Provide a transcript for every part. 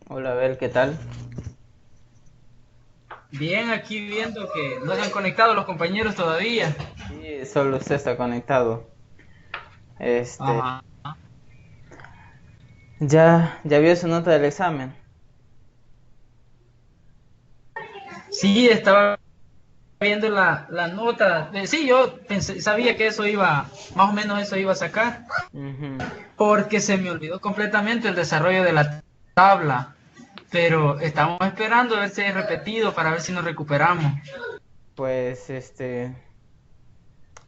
Hola, Abel, ¿qué tal? Bien, aquí viendo que no se han conectado los compañeros todavía. Sí, solo usted está conectado. Este, Ajá. ¿ya vio su nota del examen? Sí, estaba viendo la nota. Sí, yo pensé, sabía que eso iba, más o menos eso iba a sacar, Ujú. porque se me olvidó completamente el desarrollo de la tabla. Pero estamos esperando a ver si es repetido para ver si nos recuperamos. Pues,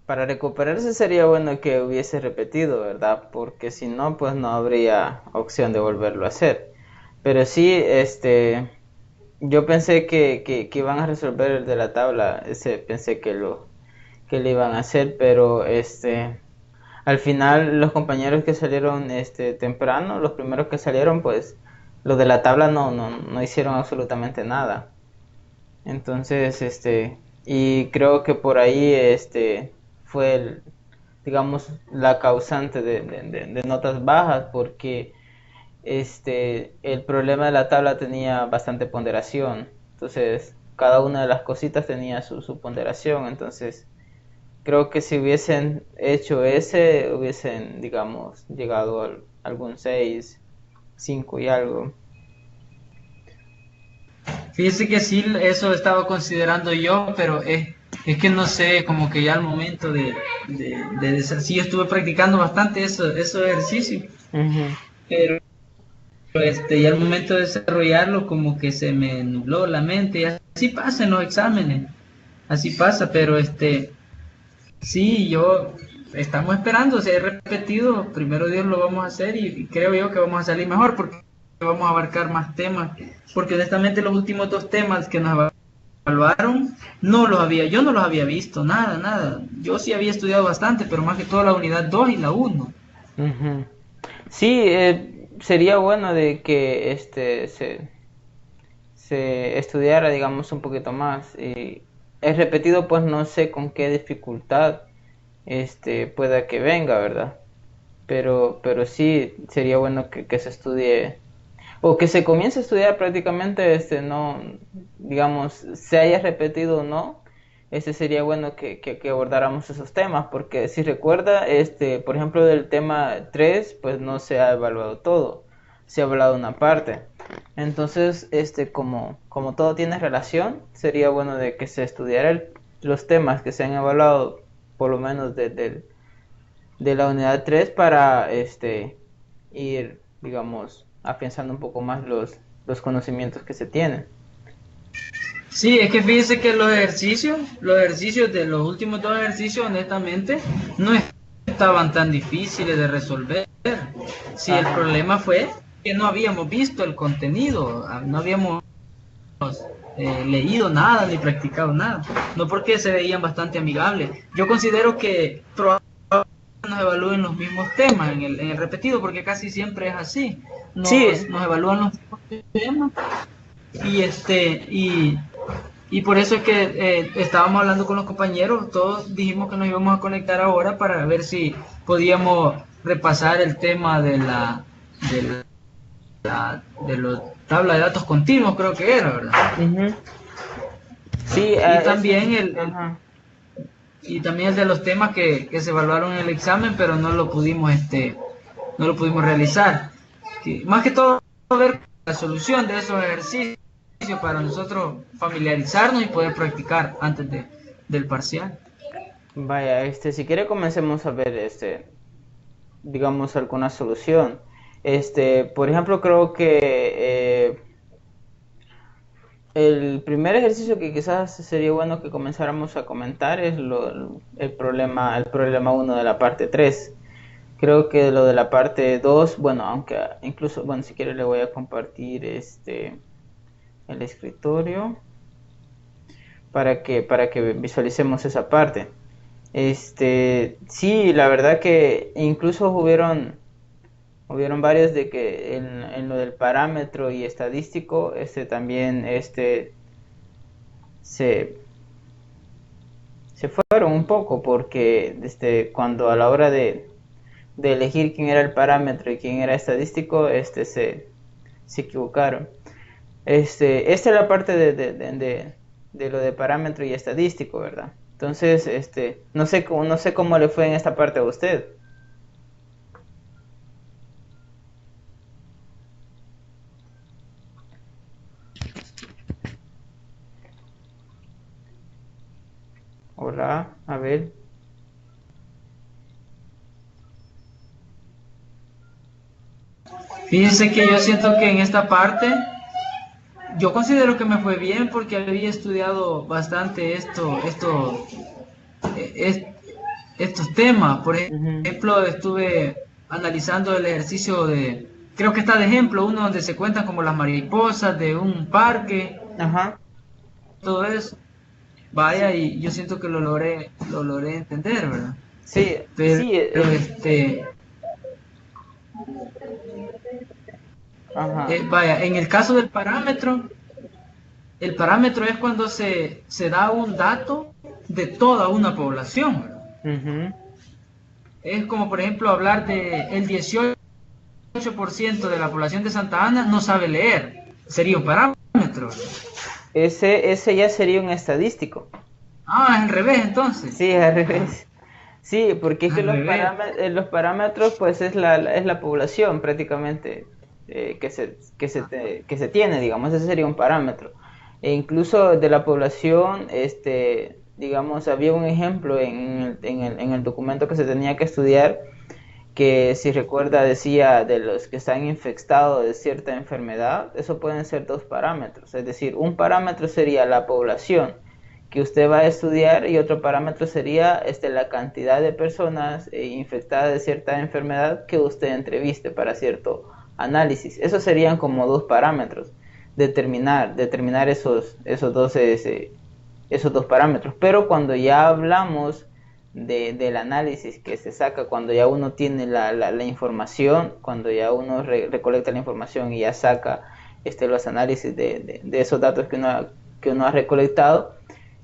para recuperarse sería bueno que hubiese repetido, ¿verdad? Porque si no, pues no habría opción de volverlo a hacer. Pero sí, yo pensé que iban a resolver el de la tabla, ese pensé que lo iban a hacer, pero al final los compañeros que salieron temprano, los primeros que salieron, pues los de la tabla no hicieron absolutamente nada. Entonces, y creo que por ahí fue digamos, la causante de notas bajas, porque el problema de la tabla tenía bastante ponderación. Entonces, cada una de las cositas tenía su ponderación. Entonces, creo que si hubiesen hecho ese, hubiesen, digamos, llegado a algún 6 5 y algo. Fíjese que sí, eso estaba considerando yo, pero es que no sé, como que ya al momento sí, yo estuve practicando bastante esos ejercicios, Ujú. pero y al momento de desarrollarlo como que se me nubló la mente y así pasa en los exámenes, así pasa, pero sí, yo estamos esperando, si he repetido, primero Dios lo vamos a hacer y creo yo que vamos a salir mejor porque vamos a abarcar más temas, porque honestamente los últimos dos temas que nos evaluaron yo no los había visto, nada, nada, yo sí había estudiado bastante, pero más que todo la unidad 2 y la uno. Ujú. Sí, sería bueno de que se estudiara, digamos, un poquito más. Y el repetido, pues no sé con qué dificultad pueda que venga, ¿verdad? Pero sí sería bueno que se estudie o que se comience a estudiar prácticamente, no, digamos, se haya repetido o no, sería bueno que abordáramos esos temas, porque si recuerda, por ejemplo, del tema 3 pues no se ha evaluado todo, se ha evaluado una parte. Entonces, como todo tiene relación, sería bueno de que se estudiara los temas que se han evaluado, por lo menos de la unidad 3 para ir, digamos, afianzando un poco más los conocimientos que se tienen. Sí, es que fíjese que los ejercicios de los últimos dos ejercicios, honestamente, no estaban tan difíciles de resolver. Sí, el Ajá. problema fue que no habíamos visto el contenido, no habíamos leído nada ni practicado nada. No porque se veían bastante amigables. Yo considero que probablemente nos evalúen los mismos temas en el repetido, porque casi siempre es así. Sí, Nos evalúan los mismos temas y y por eso es que estábamos hablando con los compañeros, todos dijimos que nos íbamos a conectar ahora para ver si podíamos repasar el tema de de los tabla de datos continuos, creo que era, ¿verdad? ujú. Sí, Y ese, también ajá. y también el de los temas que se evaluaron en el examen, pero no lo pudimos realizar. Más que todo ver la solución de esos ejercicios para nosotros familiarizarnos y poder practicar del parcial. Vaya, si quiere comencemos a ver, digamos, alguna solución. Por ejemplo, creo que el primer ejercicio que quizás sería bueno que comenzáramos a comentar es el problema uno de la parte 3. Creo que lo de la parte 2 bueno, aunque incluso, bueno, si quiere le voy a compartir el escritorio para que visualicemos esa parte. Sí, la verdad que incluso hubieron varios de que en lo del parámetro y estadístico, también se, se fueron un poco porque cuando a la hora de elegir quién era el parámetro y quién era estadístico, se equivocaron. Esta es la parte de lo de parámetro y estadístico, ¿verdad? Entonces, no sé cómo le fue en esta parte a usted. Hola, a ver. Fíjense que yo siento que en esta parte yo considero que me fue bien porque había estudiado bastante es- estos temas. Por Ujú. ejemplo, estuve analizando el ejercicio creo que está de ejemplo, uno donde se cuentan como las mariposas de un parque, Ajá. todo eso. Vaya, y yo siento que lo logré entender, ¿verdad? Sí, Pero, sí, ajá. vaya, en el caso del parámetro, el parámetro es cuando se da un dato de toda una población, ¿verdad? Ujú. Es como, por ejemplo, hablar de el 18% de la población de Santa Ana no sabe leer. Sería un parámetro. Ese ya sería un estadístico. Ah, es al revés entonces. Sí, al revés. Sí, porque es que Al revés. los parámetros, pues es la población prácticamente que se tiene, digamos, ese sería un parámetro. E incluso de la población, digamos, había un ejemplo en el documento que se tenía que estudiar, que si recuerda decía de los que están infectados de cierta enfermedad, eso pueden ser dos parámetros, es decir, un parámetro sería la población que usted va a estudiar y otro parámetro sería la cantidad de personas infectadas de cierta enfermedad que usted entreviste para cierto análisis. Esos serían como dos parámetros, determinar esos dos parámetros. Pero cuando ya hablamos del análisis que se saca, cuando ya uno tiene la información, cuando ya uno recolecta la información y ya saca los análisis de esos datos que uno ha recolectado,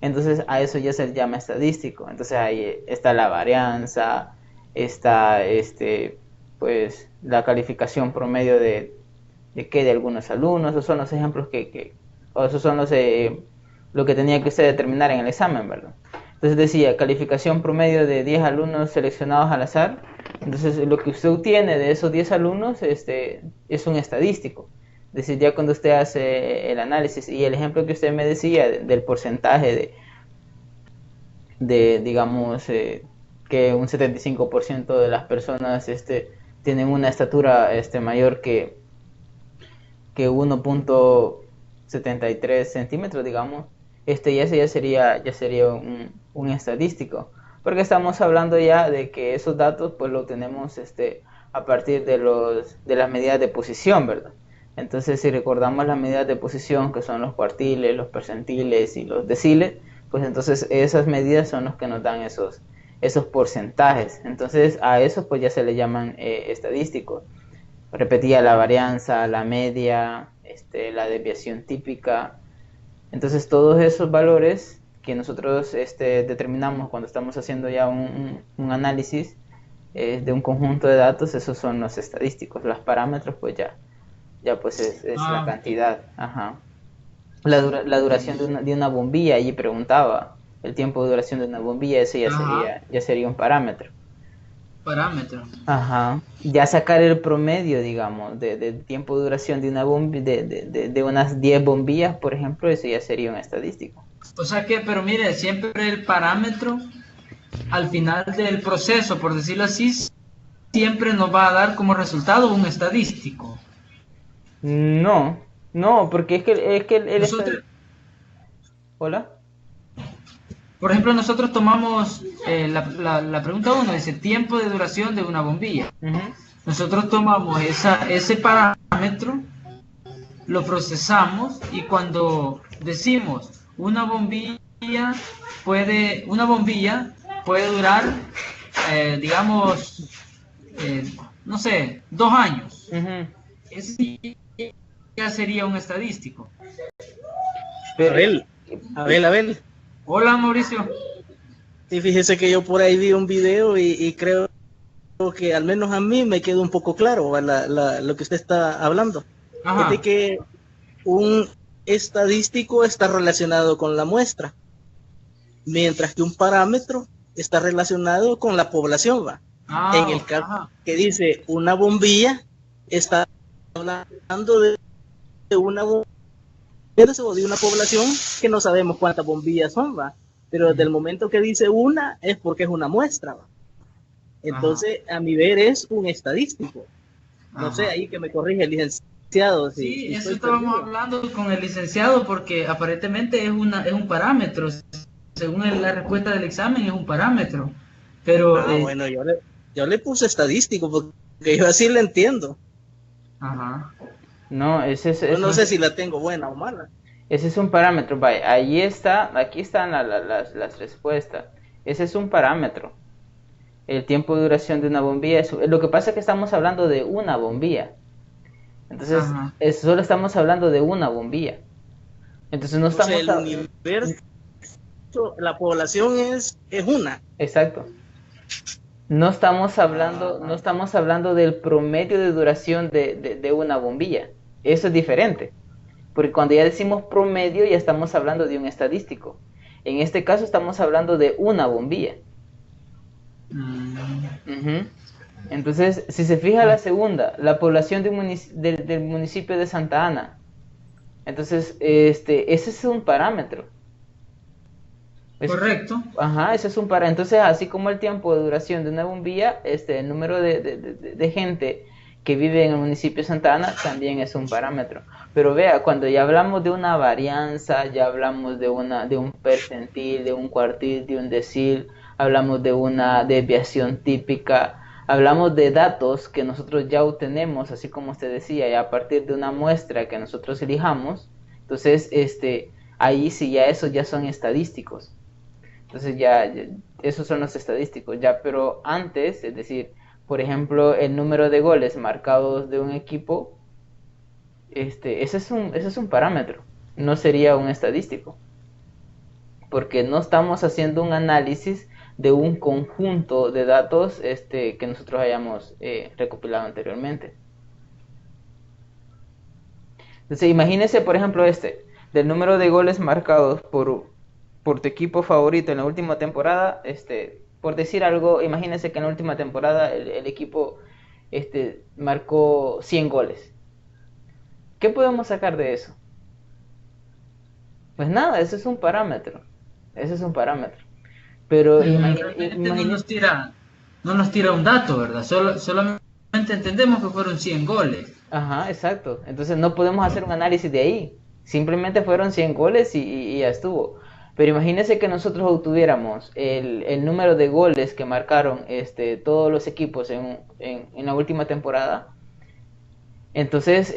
entonces a eso ya se le llama estadístico. Entonces ahí está la varianza, está pues la calificación promedio de algunos alumnos. Esos son los ejemplos o esos son lo que tenía que usted determinar en el examen, ¿verdad? Entonces decía, calificación promedio de 10 alumnos seleccionados al azar. Entonces lo que usted obtiene de esos 10 alumnos es un estadístico. Es decir, ya cuando usted hace el análisis y el ejemplo que usted me decía del porcentaje digamos, que un 75% de las personas tienen una estatura mayor que 1,73 centímetros, digamos, ya sería un estadístico, porque estamos hablando ya de que esos datos pues lo tenemos a partir de las medidas de posición, ¿verdad? Entonces, si recordamos las medidas de posición, que son los cuartiles, los percentiles y los deciles, pues entonces esas medidas son los que nos dan esos porcentajes. Entonces, a esos pues ya se le llaman estadísticos. Repetía la varianza, la media, la desviación típica. Entonces todos esos valores que nosotros determinamos cuando estamos haciendo ya un análisis de un conjunto de datos, esos son los estadísticos. Los parámetros pues ya pues es la Ah, ok. cantidad. Ajá. La duración de una bombilla, allí preguntaba el tiempo de duración de una bombilla, ese Ajá, ya sería un parámetro. parámetro. Ajá. Ya sacar el promedio, digamos, de tiempo de duración de una de unas 10 bombillas, por ejemplo, eso ya sería un estadístico. O sea que, pero mire, siempre el parámetro al final del proceso, por decirlo así, siempre nos va a dar como resultado un estadístico. No, no, porque es que el Nosotros, ¿Hola? por ejemplo, nosotros tomamos la pregunta 1, dice tiempo de duración de una bombilla. Ujú. Nosotros tomamos ese parámetro, lo procesamos y cuando decimos una bombilla puede durar, digamos, no sé, 2 años. Ujú. Ese ya sería un estadístico. Pero, Abel, Abel. Hola, Mauricio. Sí, fíjese que yo por ahí vi un video y creo que al menos a mí me quedó un poco claro lo que usted está hablando. es Ajá. de que un estadístico está relacionado con la muestra, mientras que un parámetro está relacionado con la población, ¿va? En Ah, el caso ajá. que dice una bombilla, está hablando de una bombilla o de una población que no sabemos cuántas bombillas son, ¿va? Pero desde el momento que dice una es porque es una muestra, ¿va? Ajá. Entonces, a mi ver, es un estadístico. No sé, Ajá. ahí que me corrige el licenciado si Sí, eso estoy estábamos perdido. hablando con el licenciado porque aparentemente es un parámetro. Según la respuesta del examen es un parámetro. Pero, Ah, bueno, yo le puse estadístico porque yo así le entiendo. ajá. No, Yo no sé si la tengo buena o mala. ese es un parámetro. Vaya, ahí está, aquí están las respuestas. Ese es un parámetro. El tiempo de duración de una bombilla. Lo que pasa es que estamos hablando de una bombilla. Entonces, Ajá. solo estamos hablando de una bombilla. Entonces no O sea, estamos... el universo, la población es una. Exacto. No Ah, estamos hablando del promedio de duración de una bombilla. Eso es diferente. Porque cuando ya decimos promedio ya estamos hablando de un estadístico. En este caso estamos hablando de una bombilla. Mm, Ujú. Entonces, si se fija la segunda, la población del municipio de Santa Ana. Entonces, ese es un parámetro. Ese es un, correcto. ajá, ese es un para. Entonces, así como el tiempo de duración de una bombilla, el número de gente que vive en el municipio de Santa Ana también es un parámetro. Pero vea, cuando ya hablamos de una varianza, ya hablamos de un percentil, de un cuartil, de un decil, hablamos de una desviación típica, hablamos de datos que nosotros ya obtenemos, así como usted decía, y a partir de una muestra que nosotros elijamos. Entonces, ahí sí ya esos ya son estadísticos. Entonces ya esos son los estadísticos, ya, pero antes, es decir, por ejemplo, el número de goles marcados de un equipo, ese es un parámetro, no sería un estadístico, porque no estamos haciendo un análisis de un conjunto de datos que nosotros hayamos recopilado anteriormente. Entonces, imagínese, por ejemplo, del número de goles marcados por tu equipo favorito en la última temporada, por decir algo, imagínese que en la última temporada el equipo marcó 100 goles. ¿Qué podemos sacar de eso? Pues nada, eso es un parámetro. Eso es un parámetro. Pero Realmente no nos tira un dato, ¿verdad? Solamente entendemos que fueron 100 goles. ajá, exacto. Entonces no podemos hacer un análisis de ahí. Simplemente fueron 100 goles y ya estuvo. Pero imagínense que nosotros obtuviéramos el número de goles que marcaron todos los equipos en la última temporada. Entonces,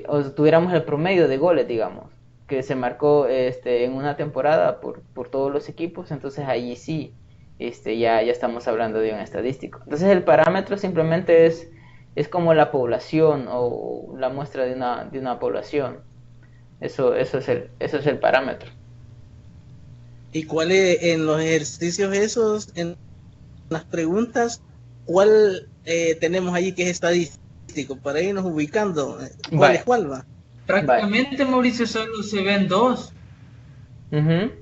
obtuviéramos el promedio de goles, digamos, que se marcó en una temporada por todos los equipos. Entonces ahí sí, ya estamos hablando de un estadístico. Entonces el parámetro simplemente es como la población o la muestra de una población. Eso es el parámetro. ¿Y cuál es, en los ejercicios esos, en las preguntas, cuál tenemos ahí que es estadístico? Para irnos ubicando, ¿cuál es Vaya, cuál va? vaya. Prácticamente, Mauricio, solo se ven dos. Ujú.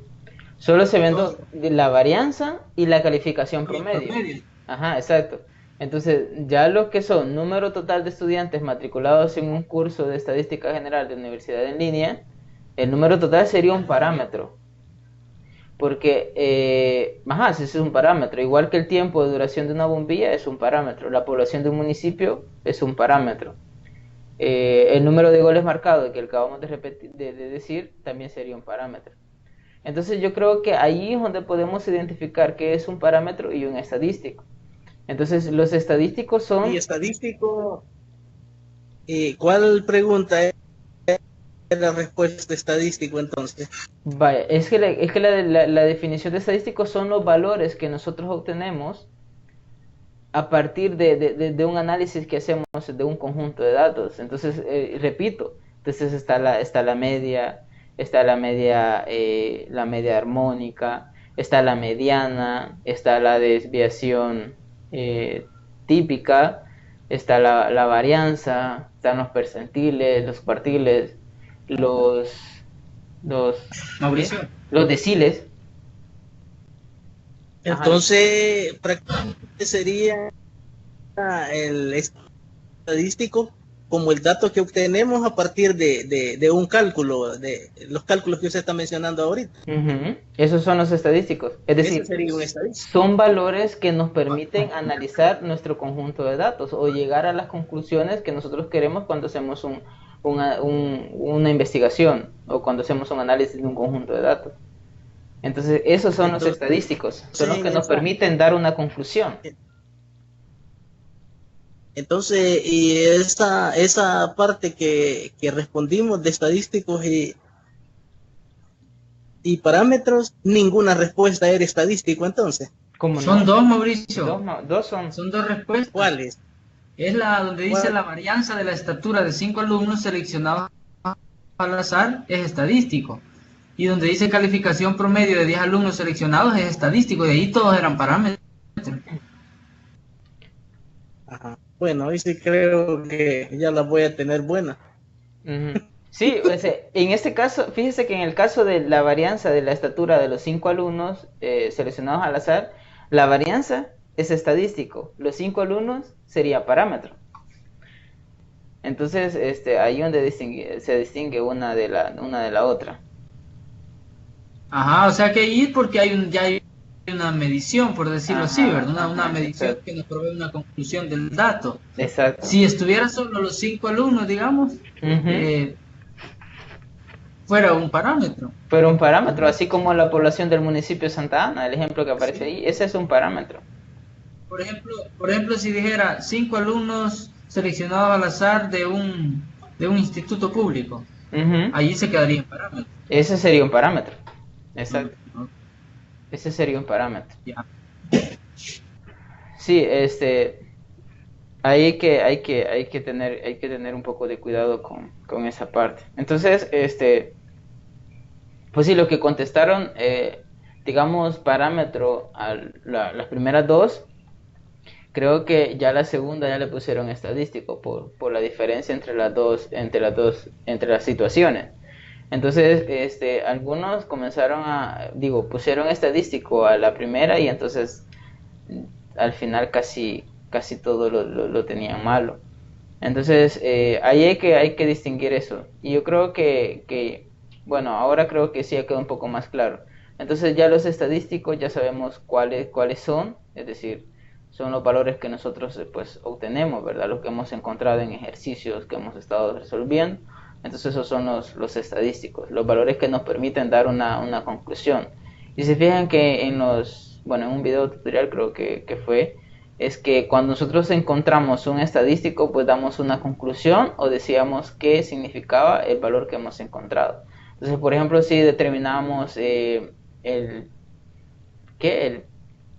Solo se ven Dos dos, la varianza y la calificación y el promedio. promedio. Ajá, exacto. Entonces, ya lo que son número total de estudiantes matriculados en un curso de estadística general de universidad en línea, el número total sería un parámetro. Porque, ajá, ese es un parámetro. Igual que el tiempo de duración de una bombilla es un parámetro. La población de un municipio es un parámetro. El número de goles marcados que acabamos de, repetir, de decir también sería un parámetro. Entonces yo creo que ahí es donde podemos identificar qué es un parámetro y un estadístico. Entonces los estadísticos Y son, estadístico, ¿cuál pregunta es la respuesta estadístico entonces? vaya, es que la definición de estadístico son los valores que nosotros obtenemos a partir de un análisis que hacemos de un conjunto de datos. Entonces, repito, entonces está la media armónica, está la mediana, está la desviación típica, está la varianza, están los percentiles, los cuartiles, los, los, ¿qué? Mauricio. Los deciles. Ajá. Entonces, prácticamente sería el estadístico como el dato que obtenemos a partir de un cálculo, de los cálculos que usted está mencionando ahorita. Ujú. Esos son los estadísticos. Es Ese decir, sería un estadístico. son valores que nos permiten analizar nuestro conjunto de datos o llegar a las conclusiones que nosotros queremos cuando hacemos una investigación o cuando hacemos un análisis de un conjunto de datos. Entonces, esos son los Entonces, estadísticos, son los que en nos esa, permiten dar una conclusión. entonces y esa parte que respondimos de estadísticos y parámetros, ninguna respuesta era estadístico entonces. ¿Cómo Son no? dos, Mauricio. Dos son. Son dos respuestas. ¿Cuáles? Es la donde dice ¿Cuál? la varianza de la estatura de 5 alumnos seleccionados al azar es estadístico. Y donde dice calificación promedio de 10 alumnos seleccionados es estadístico. Y ahí todos eran parámetros. Ajá. Bueno, hoy sí creo que ya la voy a tener buena. Ujú. Sí, o sea, en este caso, fíjese que en el caso de la varianza de la estatura de los 5 alumnos seleccionados al azar, la varianza es estadístico, los 5 alumnos sería parámetro. Entonces, ahí donde se distingue una de la otra. Ajá, o sea que ir porque ya hay una medición, por decirlo así, Ajá, ¿verdad? Una ajá, medición exacto. que nos provee una conclusión del dato. Exacto. Si estuviera solo los 5 alumnos, digamos, Ujú. eh, fuera un parámetro. Pero un parámetro, así como la población del municipio de Santa Ana, el ejemplo que aparece Sí. ahí, ese es un parámetro. Por ejemplo, si dijera 5 alumnos seleccionados al azar de un instituto público, Ujú. allí se quedaría en parámetro. Ese sería un parámetro. Mm, Exacto. ok, Ese sería un parámetro. ya. Sí, ahí hay que tener un poco de cuidado con esa parte. Entonces, pues sí, lo que contestaron, digamos, parámetro a las primeras dos, creo que ya la segunda ya le pusieron estadístico por la diferencia entre las situaciones. Entonces, algunos pusieron estadístico a la primera y entonces al final casi todo lo tenían malo. Entonces, ahí hay que distinguir eso. Y yo creo bueno, ahora creo que sí ha quedado un poco más claro. Entonces ya los estadísticos ya sabemos cuáles son, es decir, son los valores que nosotros pues obtenemos, ¿verdad? Los que hemos encontrado en ejercicios que hemos estado resolviendo. Entonces esos son los estadísticos, los valores que nos permiten dar una conclusión. Y se fijan que en un video tutorial creo que fue, es que cuando nosotros encontramos un estadístico, pues damos una conclusión o decíamos qué significaba el valor que hemos encontrado. Entonces, por ejemplo, si determinamos el,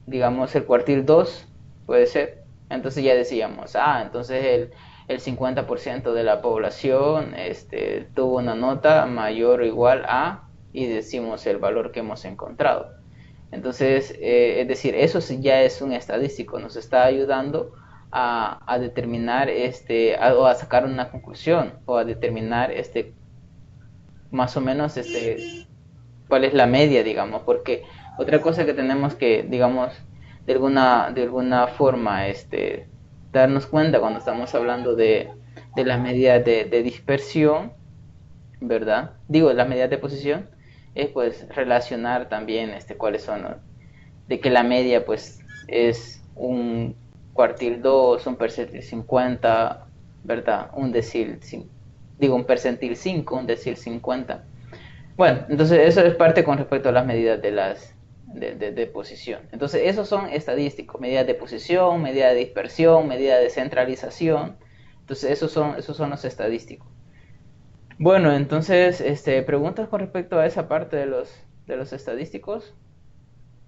digamos, el cuartil 2 puede ser, entonces ya decíamos, entonces el 50% de la población tuvo una nota mayor o igual a, y decimos el valor que hemos encontrado. Entonces, es decir, eso sí ya es un estadístico, nos está ayudando a determinar, o a sacar una conclusión, o a determinar, más o menos, cuál es la media, digamos, porque otra cosa que tenemos que, digamos, de alguna forma, darnos cuenta cuando estamos hablando de las medidas de dispersión, ¿verdad? Digo, las medidas de posición, es pues relacionar también, cuáles son de que la media pues es un cuartil 2, un percentil 50, ¿verdad? Un percentil 5, un decil 50. Bueno, entonces eso es parte con respecto a las medidas de posición. Entonces esos son estadísticos, medidas de posición, medida de dispersión, medida de centralización. Entonces esos son los estadísticos. Bueno, entonces, preguntas con respecto a esa parte de los estadísticos,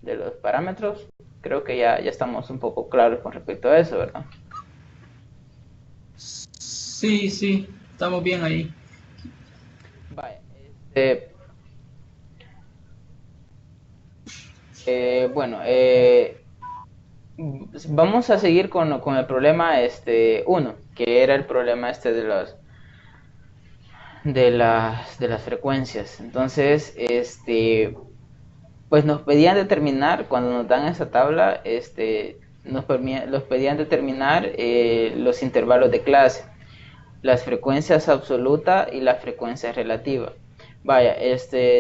de los parámetros. Creo que ya estamos un poco claros con respecto a eso, ¿verdad? Sí, sí, estamos bien ahí. Vale, bueno, Vamos a seguir con el problema uno, que era el problema de las frecuencias. Entonces, pues nos pedían determinar, cuando nos dan esa tabla, nos pedían determinar los intervalos de clase, las frecuencias absoluta y la frecuencia relativa. Vaya,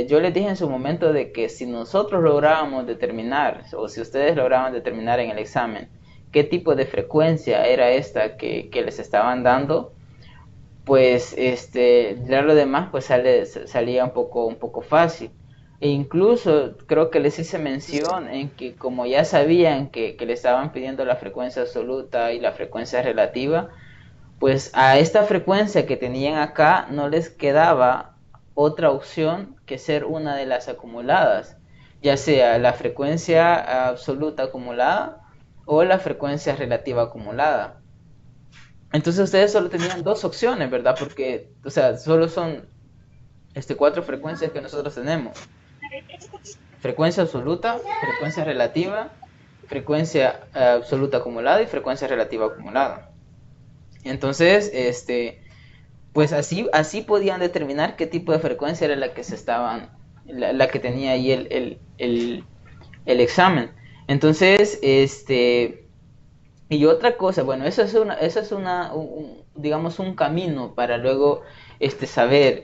yo les dije en su momento de que si nosotros lográbamos determinar, o si ustedes lograban determinar en el examen, qué tipo de frecuencia era esta que les estaban dando, pues ya lo demás pues salía un poco fácil. E incluso creo que les hice mención en que como ya sabían que le estaban pidiendo la frecuencia absoluta y la frecuencia relativa, pues a esta frecuencia que tenían acá no les quedaba otra opción que ser una de las acumuladas, ya sea la frecuencia absoluta acumulada o la frecuencia relativa acumulada. Entonces ustedes solo tenían dos opciones, ¿verdad? Porque, o sea, solo son cuatro frecuencias que nosotros tenemos: frecuencia absoluta, frecuencia relativa, frecuencia absoluta acumulada y frecuencia relativa acumulada. Entonces, pues así podían determinar qué tipo de frecuencia era la que tenía ahí el examen. Entonces, y otra cosa, bueno, digamos, un camino para luego saber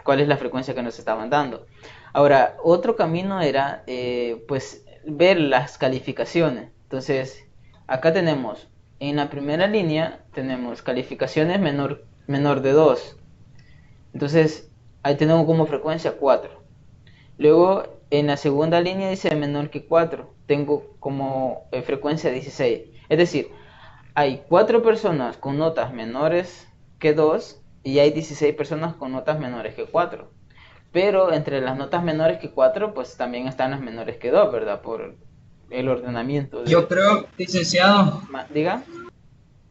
cuál es la frecuencia que nos estaban dando. Ahora, otro camino era pues ver las calificaciones. Entonces, acá tenemos, en la primera línea tenemos calificaciones menor de 2. Entonces, ahí tenemos como frecuencia 4. Luego, en la segunda línea dice menor que 4. Tengo como frecuencia 16. Es decir, hay 4 personas con notas menores que 2 y hay 16 personas con notas menores que 4. Pero entre las notas menores que 4, pues también están las menores que 2, ¿verdad? Por el ordenamiento. Yo creo, licenciado, Diga.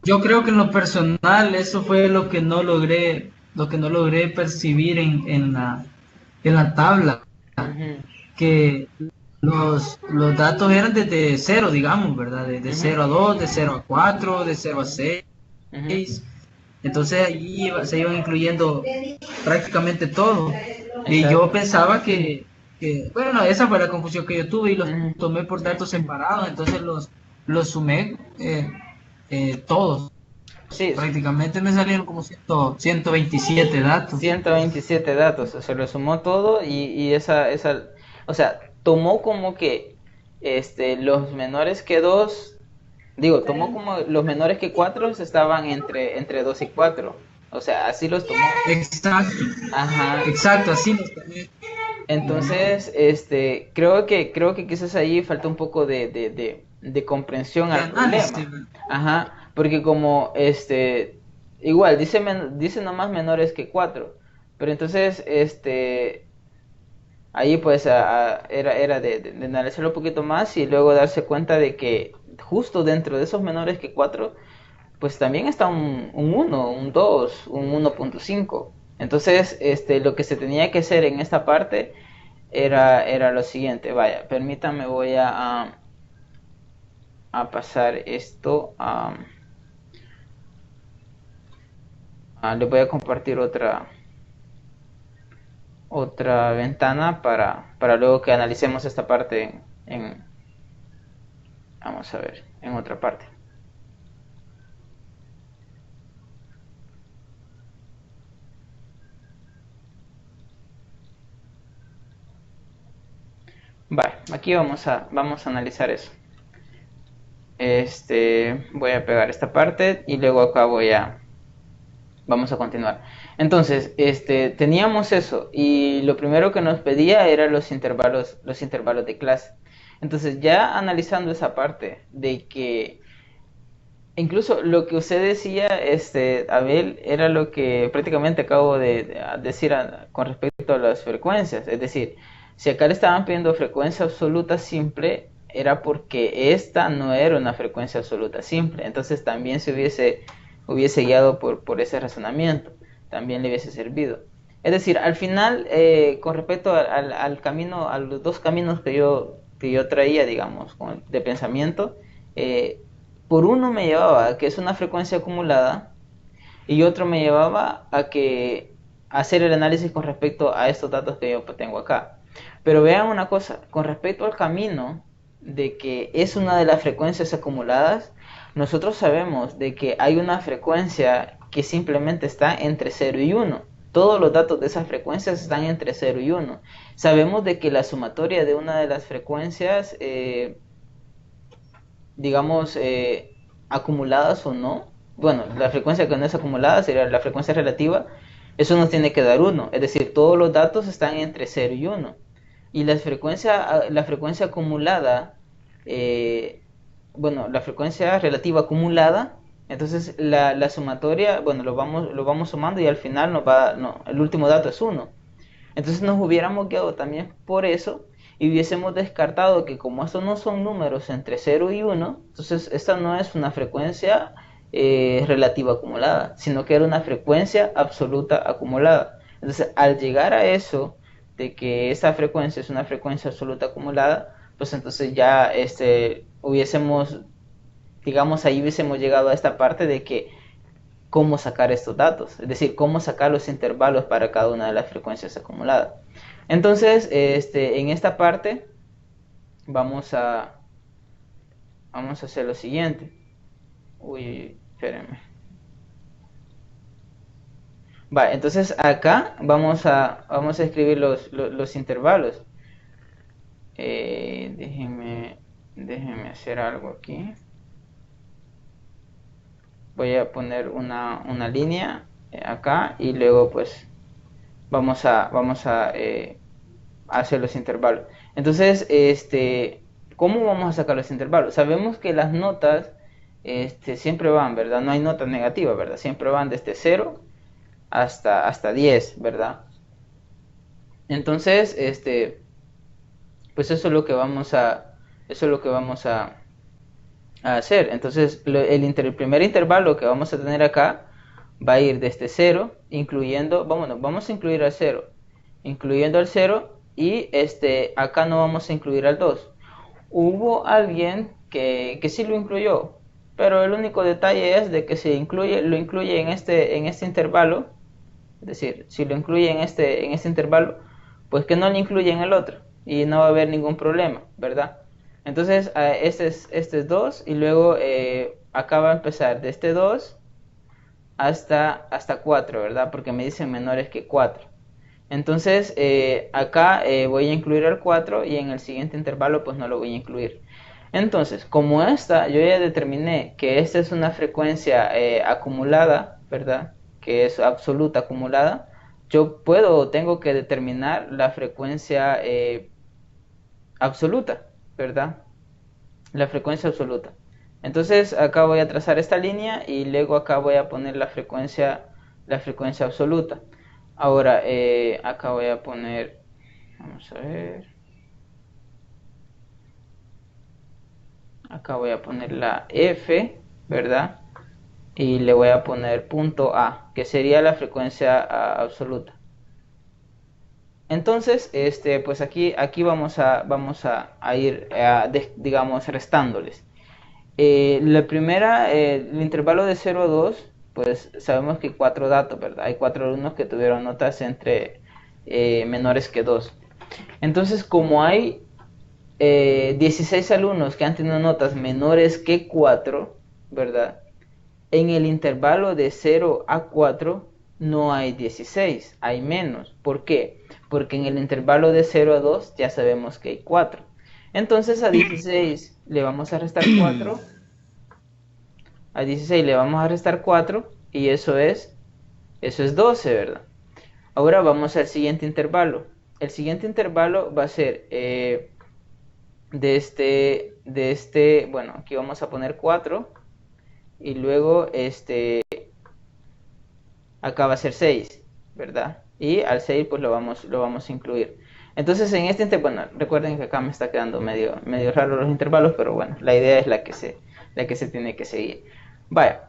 yo creo que en lo personal eso fue lo que no logré percibir en la tabla, Uh-huh. que los datos eran desde cero, digamos, ¿verdad? De Uh-huh. 0 a 2, de 0 a 4, de 0 a 6. Uh-huh. Entonces allí se iban incluyendo prácticamente todo. Y Exacto. yo pensaba bueno, esa fue la confusión que yo tuve y los Uh-huh. tomé por datos separados, entonces los sumé todos. Sí, Prácticamente me salieron como 127 datos. 127 datos, se lo sumó todo y o sea, tomó como que los menores que 2, digo, tomó como los menores que 4 estaban entre 2 y 4, o sea, así los tomó. Exacto, Ajá. exacto, así los tomé. Entonces, creo que quizás ahí falta un poco de comprensión al problema. Ajá, porque como igual dice nomás menores que 4, pero entonces ahí pues era de analizarlo un poquito más y luego darse cuenta de que justo dentro de esos menores que 4 pues también está un 1, un 2, un 1.5. Entonces, lo que se tenía que hacer en esta parte era lo siguiente. Vaya, permítame, voy a pasar esto le voy a compartir otra ventana para luego que analicemos esta parte vamos a ver, en otra parte. Vale, aquí vamos a analizar eso. Voy a pegar esta parte y luego acá vamos a continuar. Entonces, teníamos eso y lo primero que nos pedía eran los intervalos de clase. Entonces, ya analizando esa parte de que incluso lo que usted decía, Abel, era lo que prácticamente acabo de decir con respecto a las frecuencias. Es decir, si acá le estaban pidiendo frecuencia absoluta simple, era porque esta no era una frecuencia absoluta simple. Entonces también se hubiese guiado por ese razonamiento. También le hubiese servido. Es decir, al final, con respecto al camino, a los dos caminos que yo que yo traía, digamos, de pensamiento, por uno me llevaba a que es una frecuencia acumulada y otro me llevaba a hacer el análisis con respecto a estos datos que yo tengo acá. Pero vean una cosa, con respecto al camino de que es una de las frecuencias acumuladas, nosotros sabemos de que hay una frecuencia que simplemente está entre 0 y 1. Todos los datos de esas frecuencias están entre 0 y 1. Sabemos de que la sumatoria de una de las frecuencias, digamos, acumuladas o no, bueno, la frecuencia que no es acumulada sería la frecuencia relativa, eso nos tiene que dar 1, es decir, todos los datos están entre 0 y 1. Y la frecuencia acumulada, bueno, la frecuencia relativa acumulada, entonces la sumatoria, bueno, lo vamos sumando y al final el último dato es 1. Entonces nos hubiéramos quedado también por eso y hubiésemos descartado que como estos no son números entre 0 y 1, entonces esta no es una frecuencia relativa acumulada, sino que era una frecuencia absoluta acumulada. Entonces al llegar a eso, de que esta frecuencia es una frecuencia absoluta acumulada, pues entonces ya hubiésemos, digamos, ahí hubiésemos llegado a esta parte de que cómo sacar estos datos, es decir, cómo sacar los intervalos para cada una de las frecuencias acumuladas. Entonces, en esta parte vamos a hacer lo siguiente. Uy, espérenme. Vale, entonces acá vamos a escribir los intervalos. Déjenme hacer algo aquí. Voy a poner una línea acá y luego pues vamos a hacer los intervalos. Entonces, ¿cómo vamos a sacar los intervalos? Sabemos que las notas siempre van, ¿verdad? No hay nota negativa, ¿verdad? Siempre van desde 0 hasta 10, ¿verdad? Entonces, pues eso es lo que vamos a hacer. Entonces, el primer intervalo que vamos a tener acá va a ir desde 0, incluyendo, vamos a incluir al 0, incluyendo al 0 y acá no vamos a incluir al 2. Hubo alguien que sí lo incluyó, pero el único detalle es de que lo incluye en este intervalo, es decir, si lo incluye en este intervalo, pues que no lo incluye en el otro y no va a haber ningún problema, ¿verdad? Entonces, este es 2 y luego acá va a empezar de este 2 hasta 4, ¿verdad? Porque me dicen menores que 4. Entonces, acá voy a incluir el 4 y en el siguiente intervalo pues no lo voy a incluir. Entonces, como yo ya determiné que esta es una frecuencia acumulada, ¿verdad? Que es absoluta acumulada, yo tengo que determinar la frecuencia absoluta, ¿verdad? La frecuencia absoluta. Entonces acá voy a trazar esta línea y luego acá voy a poner la frecuencia absoluta. Ahora acá voy a poner, vamos a ver, acá voy a poner la F, ¿verdad? Y le voy a poner punto A, que sería la frecuencia absoluta. Entonces, pues aquí vamos a ir, digamos, restándoles. El intervalo de 0 a 2, pues sabemos que hay 4 datos, ¿verdad? Hay 4 alumnos que tuvieron notas entre menores que 2. Entonces, como hay 16 alumnos que han tenido notas menores que 4, ¿verdad? En el intervalo de 0 a 4 no hay 16, hay menos. ¿Por qué? Porque en el intervalo de 0 a 2 ya sabemos que hay 4. Entonces a 16 le vamos a restar 4. A 16 le vamos a restar 4 y eso es 12, ¿verdad? Ahora vamos al siguiente intervalo. El siguiente intervalo va a ser bueno, aquí vamos a poner 4 y luego acá va a ser 6, ¿verdad? Y al 6 pues lo vamos a incluir. Entonces en este bueno, recuerden que acá me está quedando medio raro los intervalos, pero bueno, la idea es la que se tiene que seguir. Vaya,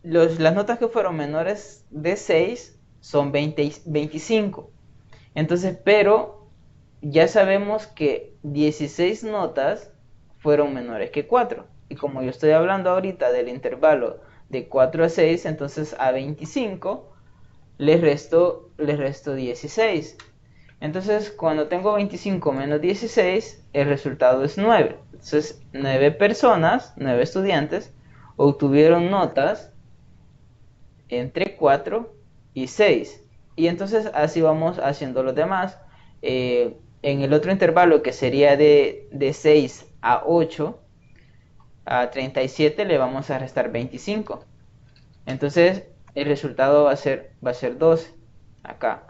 las notas que fueron menores de 6 son 25. Entonces, pero ya sabemos que 16 notas fueron menores que 4. Y como yo estoy hablando ahorita del intervalo de 4 a 6, entonces a 25 les resto 16. Entonces, cuando tengo 25 menos 16, el resultado es 9. Entonces, 9 personas, 9 estudiantes, obtuvieron notas entre 4 y 6. Y entonces así vamos haciendo los demás. En el otro intervalo, que sería de 6 a 8, a 37 le vamos a restar 25. Entonces, el resultado va a ser 12 acá.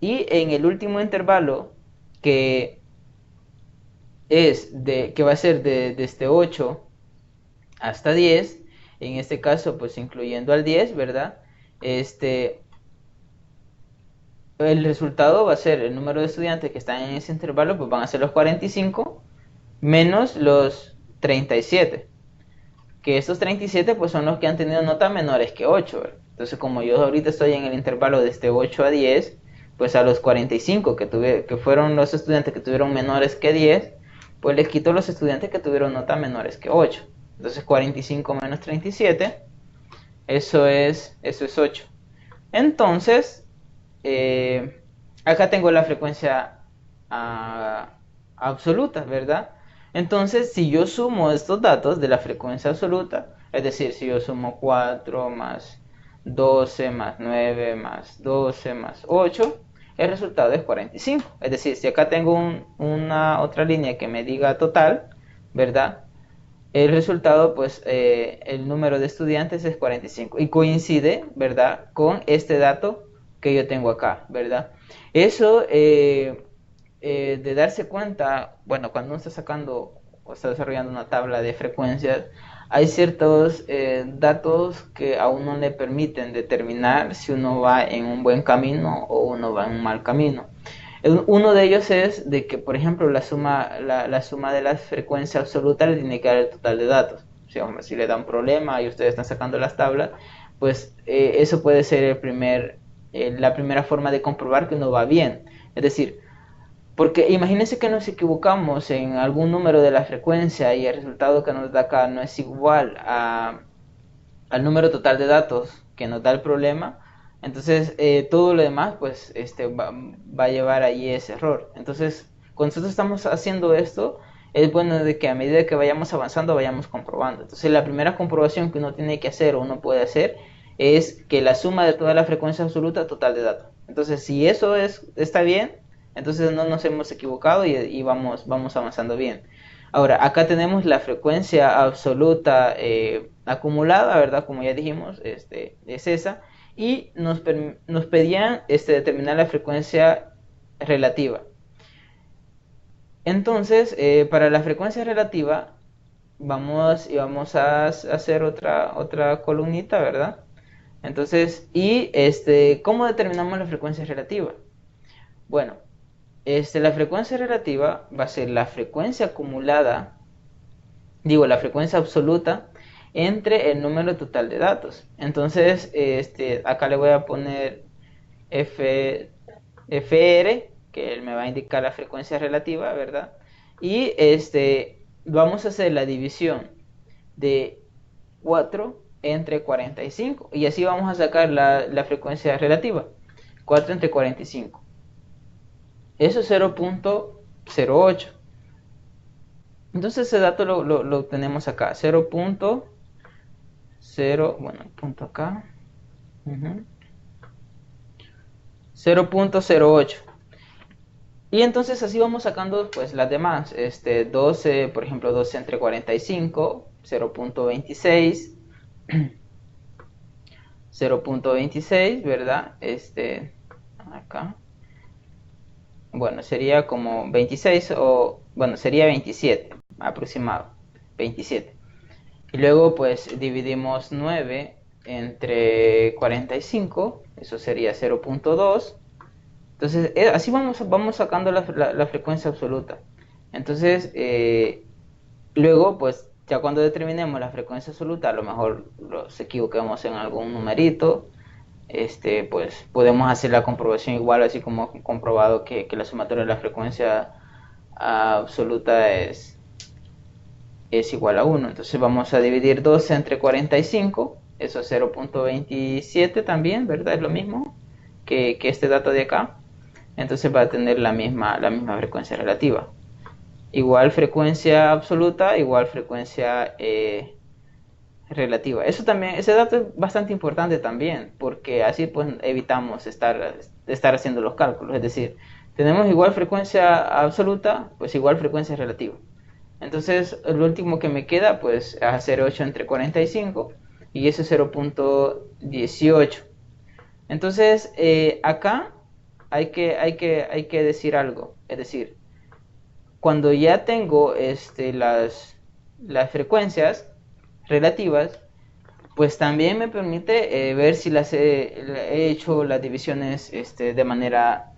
Y en el último intervalo, que que va a ser desde 8 hasta 10, en este caso pues incluyendo al 10, ¿verdad? El resultado va a ser el número de estudiantes que están en ese intervalo, pues van a ser los 45 menos los 37, que estos 37 pues son los que han tenido notas menores que 8, ¿verdad? Entonces, como yo ahorita estoy en el intervalo desde 8 a 10, pues a los 45 que fueron los estudiantes que tuvieron menores que 10, pues les quito los estudiantes que tuvieron notas menores que 8. Entonces 45 menos 37, eso es 8. Entonces, acá tengo la frecuencia absoluta, ¿verdad? Entonces, si yo sumo estos datos de la frecuencia absoluta, es decir, si yo sumo 4 más 12 más 9 más 12 más 8, el resultado es 45. Es decir, si acá tengo una otra línea que me diga total, ¿verdad? El resultado, pues, el número de estudiantes es 45 y coincide, ¿verdad?, con este dato que yo tengo acá, ¿verdad? Eso de darse cuenta, bueno, cuando uno está sacando o está desarrollando una tabla de frecuencias, hay ciertos datos que a uno le permiten determinar si uno va en un buen camino o uno va en un mal camino. Uno de ellos es de que, por ejemplo, la suma de la frecuencia absoluta le tiene que dar el total de datos. Si le da un problema y ustedes están sacando las tablas, pues eso puede ser la primera forma de comprobar que uno va bien. Es decir, porque imagínense que nos equivocamos en algún número de la frecuencia y el resultado que nos da acá no es igual al número total de datos que nos da el problema. Entonces, todo lo demás, pues, va a llevar ahí ese error. Entonces, cuando nosotros estamos haciendo esto, es bueno de que a medida que vayamos avanzando, vayamos comprobando. Entonces, la primera comprobación que uno tiene que hacer o uno puede hacer es que la suma de toda la frecuencia absoluta total de datos. Entonces, si eso está bien, entonces no nos hemos equivocado y vamos avanzando bien. Ahora, acá tenemos la frecuencia absoluta acumulada, ¿verdad? Como ya dijimos, es esa. Y nos pedían determinar la frecuencia relativa. Entonces, para la frecuencia relativa, vamos a hacer otra columnita, ¿verdad? Entonces, ¿cómo determinamos la frecuencia relativa? Bueno, la frecuencia relativa va a ser la frecuencia acumulada, la frecuencia absoluta entre el número total de datos. Entonces, acá le voy a poner FR, que me va a indicar la frecuencia relativa, ¿verdad? Y vamos a hacer la división de 4 entre 45 y así vamos a sacar la frecuencia relativa. 4 entre 45. Eso es 0.08. Entonces ese dato lo tenemos acá. 0.0, bueno, el punto acá. 0.08. Y entonces así vamos sacando pues las demás. 12, por ejemplo, 12 entre 45, 0.26. 0.26, ¿verdad? Acá. Bueno, sería como 26 bueno, sería 27 aproximado, 27. Y luego pues dividimos 9 entre 45, eso sería 0.2. Entonces así vamos sacando la frecuencia absoluta. Entonces luego pues ya cuando determinemos la frecuencia absoluta, a lo mejor nos equivoquemos en algún numerito, pues podemos hacer la comprobación igual, así como comprobado que la sumatoria de la frecuencia absoluta es igual a 1. Entonces vamos a dividir 12 entre 45, eso es 0.27 también, ¿verdad? Es lo mismo que este dato de acá. Entonces va a tener la misma frecuencia relativa. Igual frecuencia absoluta, igual frecuencia relativa. Eso también, ese dato es bastante importante también, porque así pues evitamos estar haciendo los cálculos. Es decir, tenemos igual frecuencia absoluta, pues igual frecuencia relativa. Entonces, lo último que me queda, pues, es hacer 8 entre 45, y eso es 0.18. Entonces, acá hay que decir algo. Es decir, cuando ya tengo las frecuencias relativas, pues también me permite ver si he hecho las divisiones de manera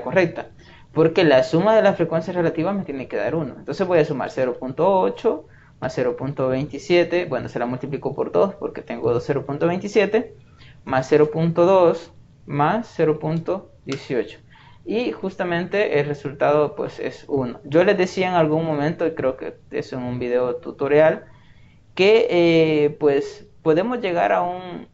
correcta. Porque la suma de las frecuencias relativas me tiene que dar 1. Entonces voy a sumar 0.8 más 0.27. Bueno, se la multiplico por 2 porque tengo 0.27 más 0.2 más 0.18. Y justamente el resultado pues es 1. Yo les decía en algún momento, y creo que es en un video tutorial, que pues podemos llegar a un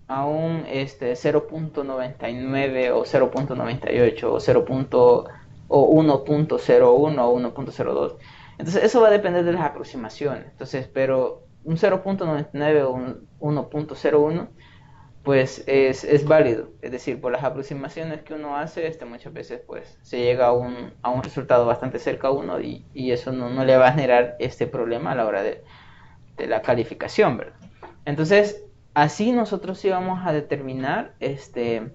0.99 o 0.98 o 1.01 o 1.02. Entonces eso va a depender de las aproximaciones. Entonces, pero un 0.99 o un 1.01 pues es válido. Es decir, por las aproximaciones que uno hace, muchas veces pues se llega a un resultado bastante cerca a 1, y eso no le va a generar este problema a la hora de la calificación, ¿verdad? Entonces, así nosotros íbamos a determinar estos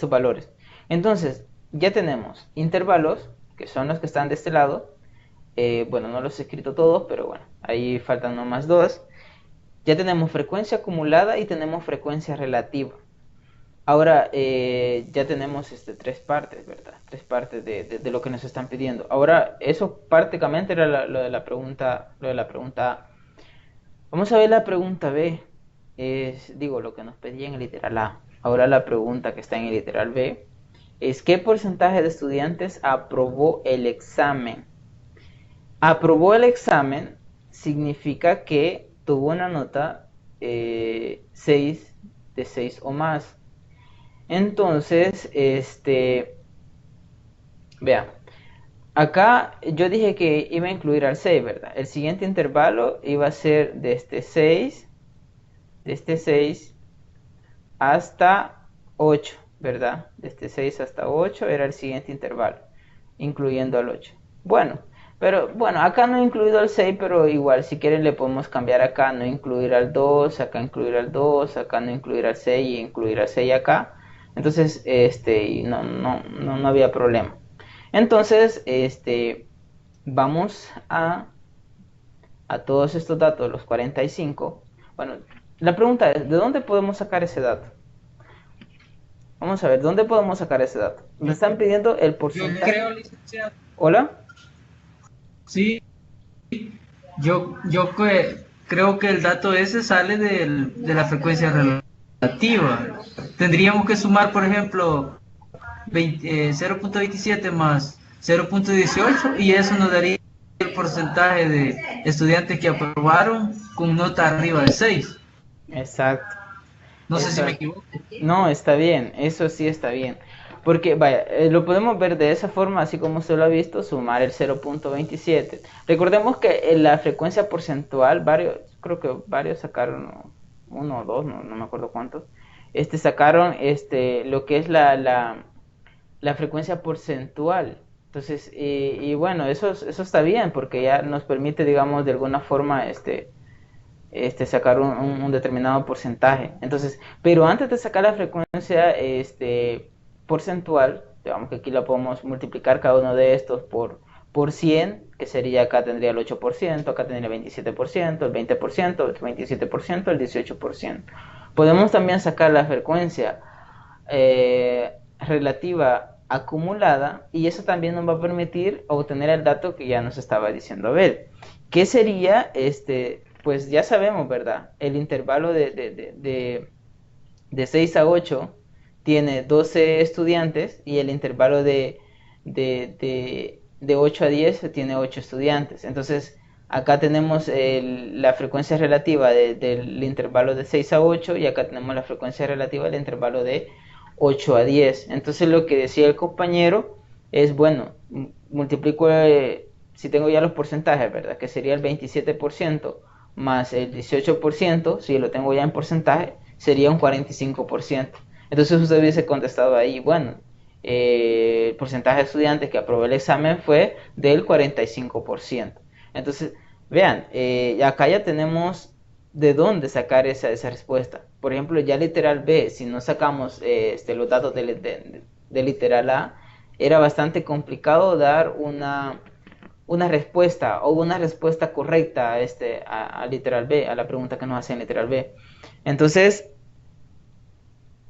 valores. Entonces, ya tenemos intervalos, que son los que están de este lado. Bueno, no los he escrito todos, pero bueno, ahí faltan nomás dos. Ya tenemos frecuencia acumulada y tenemos frecuencia relativa. Ahora ya tenemos tres partes, ¿verdad? Tres partes de lo que nos están pidiendo. Ahora, eso prácticamente era lo de la pregunta A. Vamos a ver la pregunta B. Lo que nos pedía en el literal A. Ahora la pregunta que está en el literal B es: ¿qué porcentaje de estudiantes aprobó el examen? Aprobó el examen significa que tuvo una nota 6 de 6 o más. Entonces, vean, acá yo dije que iba a incluir al 6, ¿verdad? El siguiente intervalo iba a ser de este 6 hasta 8, ¿verdad? De este 6 hasta 8 era el siguiente intervalo, incluyendo al 8. Bueno, pero bueno, acá no he incluido al 6, pero igual, si quieren le podemos cambiar acá, no incluir al 2, acá incluir al 2, acá no incluir al 6 y incluir al 6 acá. Entonces, no había problema. Entonces, vamos a todos estos datos, los 45. Bueno, la pregunta es: ¿de dónde podemos sacar ese dato? Vamos a ver, ¿dónde podemos sacar ese dato? Me están pidiendo el porcentaje. Yo creo, licenciado. ¿Hola? Sí, yo creo que el dato ese sale de la frecuencia relativa. Tendríamos que sumar, por ejemplo, 0.27 más 0.18, y eso nos daría el porcentaje de estudiantes que aprobaron con nota arriba de 6. Exacto. No sé si me equivoco. No, está bien, eso sí está bien. Porque, vaya, lo podemos ver de esa forma, así como usted lo ha visto, sumar el 0.27. Recordemos que en la frecuencia porcentual, creo que varios sacaron, uno o dos, no me acuerdo cuántos, sacaron lo que es la frecuencia porcentual. Entonces, y bueno, eso está bien, porque ya nos permite, digamos, de alguna forma, sacar un determinado porcentaje. Entonces, pero antes de sacar la frecuencia porcentual, digamos que aquí la podemos multiplicar cada uno de estos por 100, que sería, acá tendría el 8%, acá tendría el 27%, el 20%, el 27%, el 18%. Podemos también sacar la frecuencia relativa acumulada, y eso también nos va a permitir obtener el dato que ya nos estaba diciendo Abel, que sería pues ya sabemos, ¿verdad? El intervalo de 6 a 8 tiene 12 estudiantes y el intervalo de 8 a 10 tiene 8 estudiantes. Entonces, acá tenemos la frecuencia relativa del intervalo de 6 a 8 y acá tenemos la frecuencia relativa del intervalo de 8 a 10. Entonces, lo que decía el compañero es, bueno, multiplico, si tengo ya los porcentajes, ¿verdad? Que sería el 27% más el 18%, si lo tengo ya en porcentaje, sería un 45%. Entonces usted hubiese contestado ahí, bueno, el porcentaje de estudiantes que aprobó el examen fue del 45%. Entonces, vean, acá ya tenemos de dónde sacar esa respuesta. Por ejemplo, ya literal B, si no sacamos los datos de literal A, era bastante complicado dar una respuesta o una respuesta correcta a literal B, a la pregunta que nos hacen literal B. Entonces,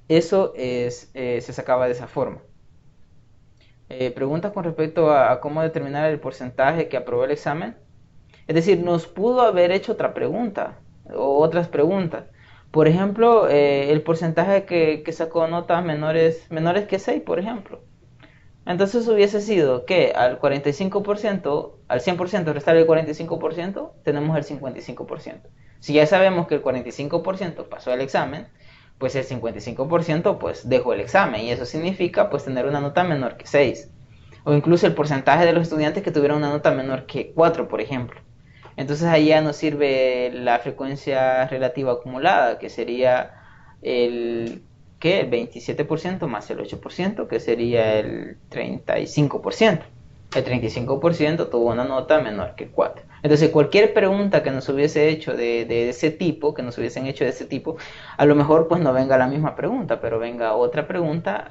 eso se sacaba de esa forma. Preguntas con respecto a cómo determinar el porcentaje que aprobó el examen. Es decir, nos pudo haber hecho otra pregunta o otras preguntas. Por ejemplo, el porcentaje que sacó notas menores que 6, por ejemplo. Entonces hubiese sido que al 45%, al 100% restar el 45%, tenemos el 55%. Si ya sabemos que el 45% pasó el examen, pues el 55% pues dejó el examen y eso significa pues tener una nota menor que 6. O incluso el porcentaje de los estudiantes que tuvieron una nota menor que 4, por ejemplo. Entonces ahí ya nos sirve la frecuencia relativa acumulada, que sería el 27% más el 8%, que sería el 35%. El 35% tuvo una nota menor que 4. Entonces cualquier pregunta que nos hubiese hecho de ese tipo, que nos hubiesen hecho de ese tipo, a lo mejor pues no venga la misma pregunta, pero venga otra pregunta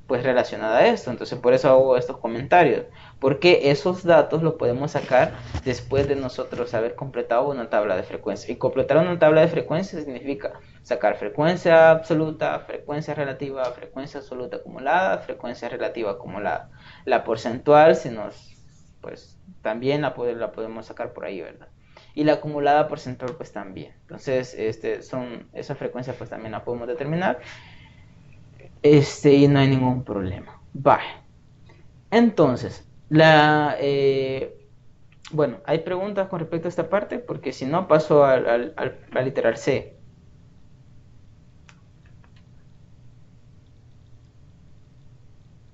pues relacionada a esto. Entonces por eso hago estos comentarios, porque esos datos los podemos sacar después de nosotros haber completado una tabla de frecuencia. Y completar una tabla de frecuencia significa sacar frecuencia absoluta, frecuencia relativa, frecuencia absoluta acumulada, frecuencia relativa acumulada. La porcentual, pues también la podemos sacar por ahí, ¿verdad? Y la acumulada porcentual, pues también. Entonces, esa frecuencia, pues también la podemos determinar. Y no hay ningún problema. Vale. Entonces, bueno, ¿hay preguntas con respecto a esta parte? Porque si no, paso al literal C.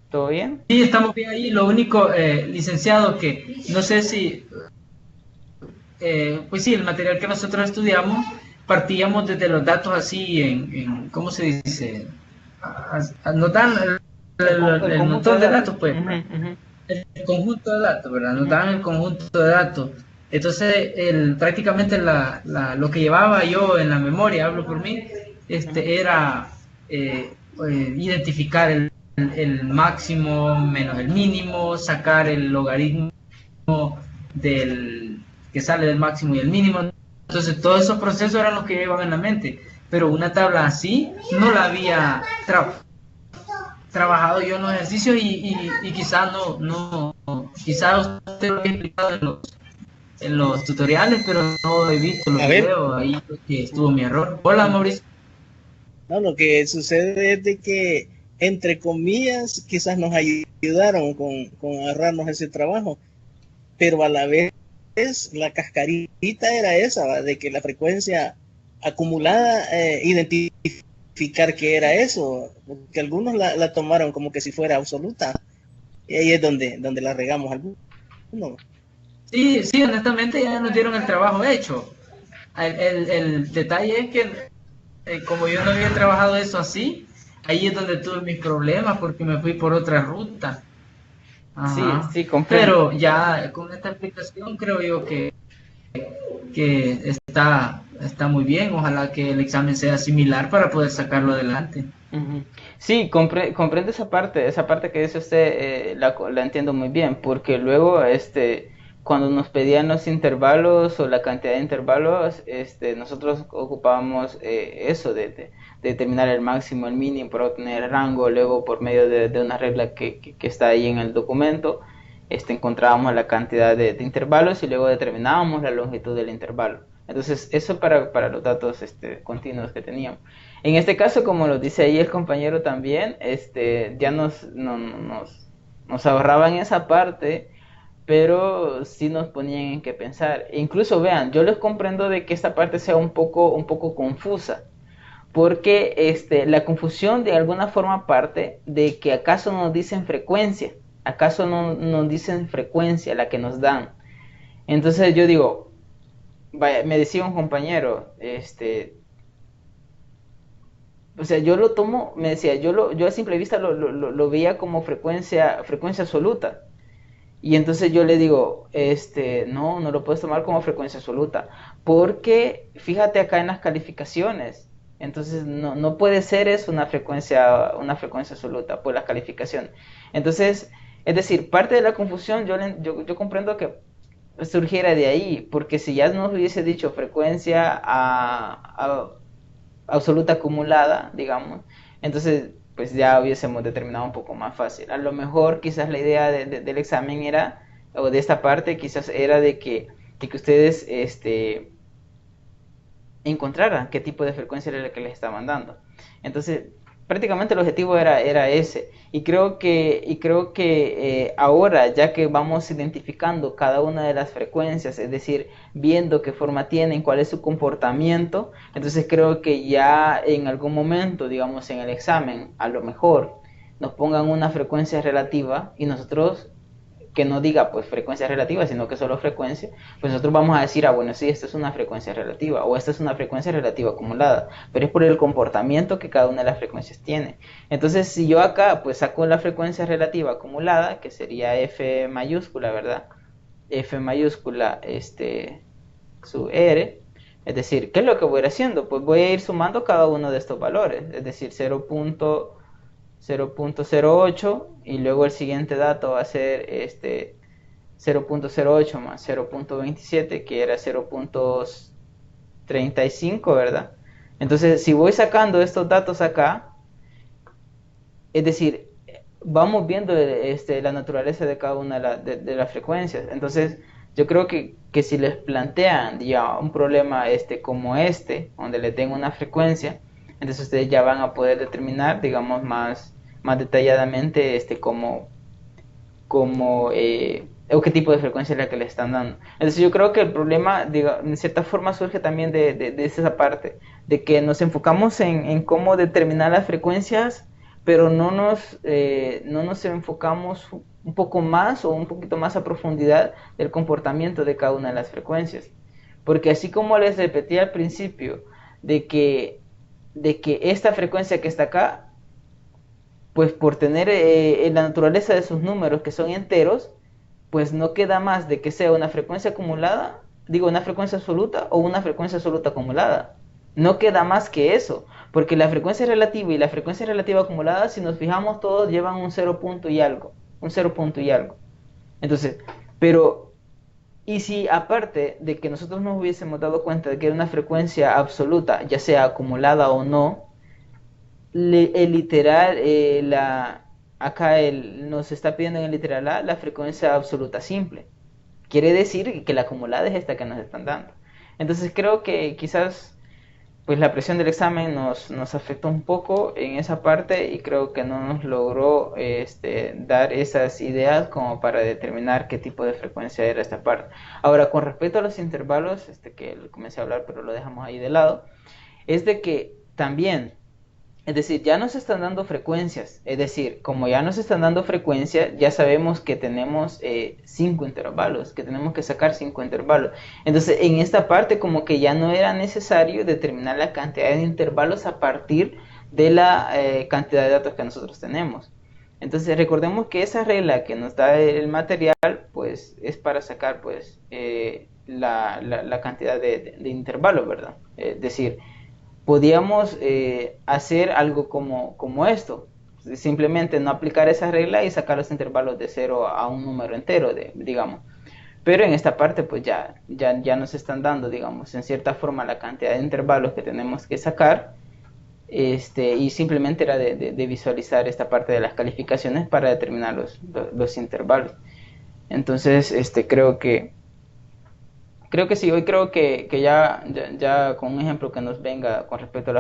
¿Todo bien? Sí, estamos bien ahí. Lo único, licenciado, que no sé si, pues sí, el material que nosotros estudiamos, partíamos desde los datos así ¿cómo se dice? Nos dan el montón de datos, pues. El conjunto de datos, ¿verdad? Nos dan el conjunto de datos. Entonces, prácticamente lo que llevaba yo en la memoria, hablo por mí, era identificar el máximo menos el mínimo, sacar el logaritmo que sale del máximo y el mínimo. Entonces, todos esos procesos eran los que llevaban en la mente. Pero una tabla así no la había trabajado yo en los ejercicios y quizás quizás usted lo había explicado en los tutoriales, pero no he visto los videos, ahí que estuvo mi error. Hola, Mauricio. No, lo que sucede es de que, entre comillas, quizás nos ayudaron con agarrarnos ese trabajo, pero a la vez la cascarita era esa, ¿va? De que la frecuencia acumulada, identificar qué era eso, que algunos la tomaron como que si fuera absoluta, y ahí es donde la regamos algunos. Sí, honestamente ya nos dieron el trabajo hecho. El detalle es que como yo no había trabajado eso así, ahí es donde tuve mis problemas porque me fui por otra ruta. Ajá. Sí, comprendo. Pero ya con esta explicación creo yo que está muy bien. Ojalá que el examen sea similar para poder sacarlo adelante. Sí, comprendo esa parte que dice usted, la entiendo muy bien, porque luego cuando nos pedían los intervalos o la cantidad de intervalos, nosotros ocupábamos eso de determinar el máximo, el mínimo para obtener el rango, luego por medio de una regla que está ahí en el documento, encontrábamos la cantidad de intervalos y luego determinábamos la longitud del intervalo. Entonces, eso para los datos continuos que teníamos. En este caso, como lo dice ahí el compañero también, ya nos ahorraban esa parte, pero sí nos ponían en qué pensar. E incluso vean, yo les comprendo de que esta parte sea un poco confusa, porque la confusión de alguna forma parte de que acaso nos dicen frecuencia, acaso no nos dicen frecuencia la que nos dan. Entonces yo digo, vaya, me decía un compañero, o sea, yo lo tomo, me decía, yo a simple vista lo veía como frecuencia absoluta. Y entonces yo le digo, no lo puedes tomar como frecuencia absoluta, porque fíjate acá en las calificaciones, entonces no puede ser eso una frecuencia absoluta por las calificaciones. Entonces, es decir, parte de la confusión yo comprendo que surgiera de ahí, porque si ya nos hubiese dicho frecuencia absoluta acumulada, digamos, entonces pues ya hubiésemos determinado un poco más fácil. A lo mejor quizás la idea del examen era, o de esta parte quizás era de que ustedes encontraran qué tipo de frecuencia era la que les estaban dando. Entonces, prácticamente el objetivo era ese. Y creo que ahora, ya que vamos identificando cada una de las frecuencias, es decir, viendo qué forma tienen, cuál es su comportamiento, entonces creo que ya en algún momento, digamos en el examen, a lo mejor nos pongan una frecuencia relativa y nosotros que no diga pues frecuencia relativa, sino que solo frecuencia, pues nosotros vamos a decir, bueno, sí, esta es una frecuencia relativa o esta es una frecuencia relativa acumulada, pero es por el comportamiento que cada una de las frecuencias tiene. Entonces, si yo acá pues saco la frecuencia relativa acumulada, que sería F mayúscula, ¿verdad? F mayúscula, su R, es decir, ¿qué es lo que voy a ir haciendo? Pues voy a ir sumando cada uno de estos valores, es decir, 0.08 y luego el siguiente dato va a ser 0.08 más 0.27 que era 0.35, ¿verdad? Entonces si voy sacando estos datos acá, es decir, vamos viendo la naturaleza de cada una de las frecuencias. Entonces yo creo que si les plantean ya un problema como donde le tengo una frecuencia, entonces ustedes ya van a poder determinar, digamos, más detalladamente o qué tipo de frecuencia es la que le están dando. Entonces yo creo que el problema, en cierta forma, surge también de esa parte, de que nos enfocamos en cómo determinar las frecuencias, pero no nos enfocamos un poco más o un poquito más a profundidad del comportamiento de cada una de las frecuencias. Porque así como les repetí al principio, de que esta frecuencia que está acá, pues por tener la naturaleza de sus números que son enteros, pues no queda más de que sea una frecuencia acumulada, digo una frecuencia absoluta o una frecuencia absoluta acumulada. No queda más que eso, porque la frecuencia relativa y la frecuencia relativa acumulada, si nos fijamos, todos llevan un cero punto y algo, un cero punto y algo. Entonces, pero, y si aparte de que nosotros nos hubiésemos dado cuenta de que era una frecuencia absoluta, ya sea acumulada o no, el literal, acá nos está pidiendo en el literal A la frecuencia absoluta simple. Quiere decir que la acumulada es esta que nos están dando. Entonces creo que quizás pues la presión del examen nos afectó un poco en esa parte y creo que no nos logró dar esas ideas como para determinar qué tipo de frecuencia era esta parte. Ahora, con respecto a los intervalos, que comencé a hablar pero lo dejamos ahí de lado, es de que también, es decir, ya nos están dando frecuencias. Es decir, como ya nos están dando frecuencias, ya sabemos que tenemos 5 intervalos, que tenemos que sacar 5 intervalos. Entonces, en esta parte como que ya no era necesario determinar la cantidad de intervalos a partir de la cantidad de datos que nosotros tenemos. Entonces, recordemos que esa regla que nos da el material, pues, es para sacar, pues, la cantidad de intervalos, ¿verdad? Es decir, podíamos hacer algo como esto, simplemente no aplicar esa regla y sacar los intervalos de 0 a un número entero, digamos. Pero en esta parte pues ya nos están dando, digamos, en cierta forma la cantidad de intervalos que tenemos que sacar, y simplemente era de visualizar esta parte de las calificaciones para determinar los intervalos. Entonces creo que creo que sí, hoy creo que ya con un ejemplo que nos venga con respecto a,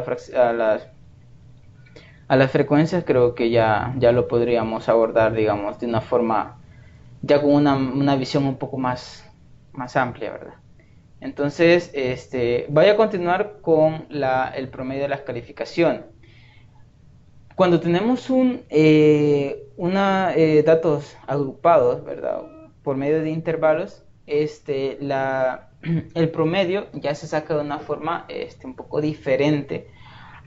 a las frecuencias, creo que ya lo podríamos abordar, digamos, de una forma, ya con una visión un poco más amplia, ¿verdad? Entonces, voy a continuar con el promedio de las calificaciones. Cuando tenemos datos agrupados, ¿verdad? Por medio de intervalos, el promedio ya se saca de una forma un poco diferente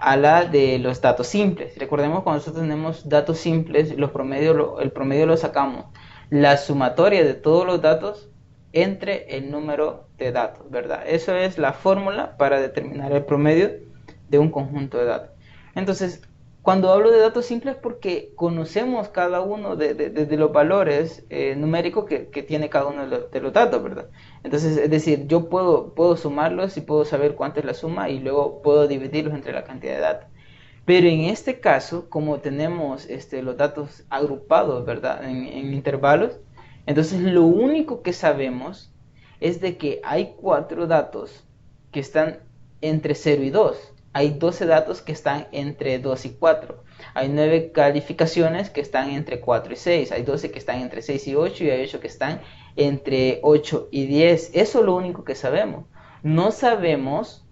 a la de los datos simples. Recordemos cuando nosotros tenemos datos simples, el promedio lo sacamos la sumatoria de todos los datos entre el número de datos, ¿verdad? Eso es la fórmula para determinar el promedio de un conjunto de datos. Entonces, cuando hablo de datos simples es porque conocemos cada uno de los valores numéricos que tiene cada uno de los datos, ¿verdad? Entonces, es decir, yo puedo sumarlos y puedo saber cuánto es la suma y luego puedo dividirlos entre la cantidad de datos. Pero en este caso, como tenemos los datos agrupados, ¿verdad? En intervalos, entonces lo único que sabemos es de que hay 4 datos que están entre 0 y 2. Hay 12 datos que están entre 2 y 4. Hay 9 calificaciones que están entre 4 y 6. Hay 12 que están entre 6 y 8 y hay 8 que están entre 8 y 10. Eso es lo único que sabemos. No sabemos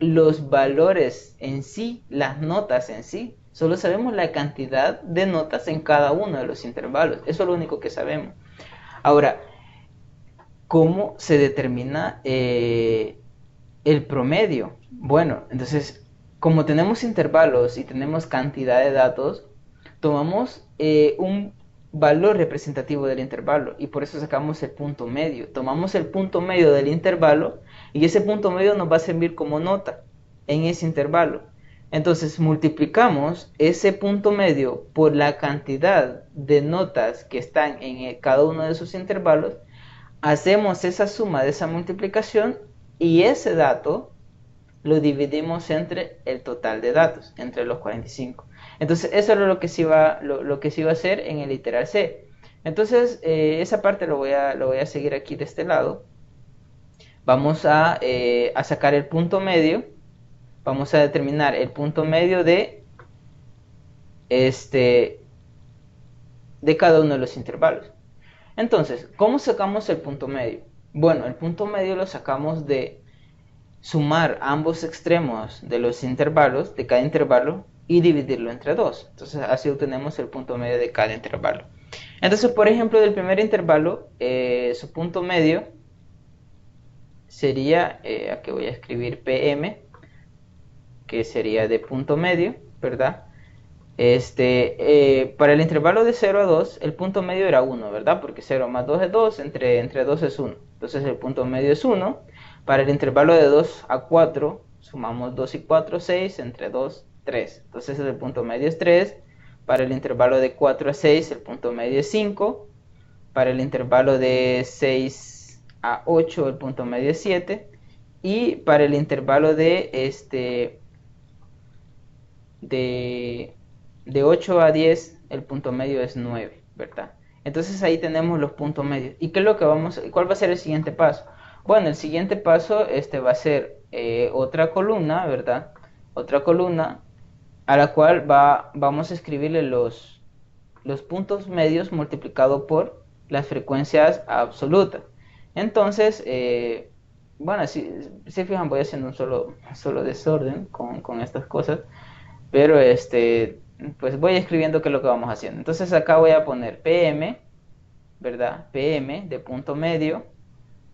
los valores en sí, las notas en sí. Solo sabemos la cantidad de notas en cada uno de los intervalos. Eso es lo único que sabemos. Ahora, ¿cómo se determina el promedio? Bueno, entonces, como tenemos intervalos y tenemos cantidad de datos, tomamos un valor representativo del intervalo y por eso sacamos el punto medio. Tomamos el punto medio del intervalo y ese punto medio nos va a servir como nota en ese intervalo. Entonces multiplicamos ese punto medio por la cantidad de notas que están en cada uno de esos intervalos, hacemos esa suma de esa multiplicación y ese dato lo dividimos entre el total de datos, entre los 45. Entonces eso es lo que se iba, lo que se iba a hacer en el literal C. Entonces esa parte lo voy a seguir aquí de este lado. Vamos a sacar el punto medio. Vamos a determinar el punto medio de cada uno de los intervalos. Entonces, ¿cómo sacamos el punto medio? Bueno, el punto medio lo sacamos de sumar ambos extremos de los intervalos, de cada intervalo, y dividirlo entre 2. Entonces, así obtenemos el punto medio de cada intervalo. Entonces, por ejemplo, del primer intervalo, su punto medio sería, aquí voy a escribir PM, que sería de punto medio, ¿verdad? Para el intervalo de 0 a 2, el punto medio era 1, ¿verdad? Porque 0 más 2 es 2, entre 2 es 1. Entonces el punto medio es 1. Para el intervalo de 2 a 4, sumamos 2 y 4, 6, entre 2, 3. Entonces el punto medio es 3. Para el intervalo de 4 a 6, el punto medio es 5. Para el intervalo de 6 a 8, el punto medio es 7. Y para el intervalo de 8 a 10, el punto medio es 9, ¿verdad? Entonces ahí tenemos los puntos medios. ¿Y qué es lo que cuál va a ser el siguiente paso? Bueno, el siguiente paso va a ser otra columna, ¿verdad? Otra columna a la cual vamos a escribirle los puntos medios multiplicado por las frecuencias absolutas. Entonces, bueno, si fijan, voy haciendo un solo desorden con estas cosas, pero pues voy escribiendo qué es lo que vamos haciendo. Entonces acá voy a poner PM, ¿verdad? PM de punto medio,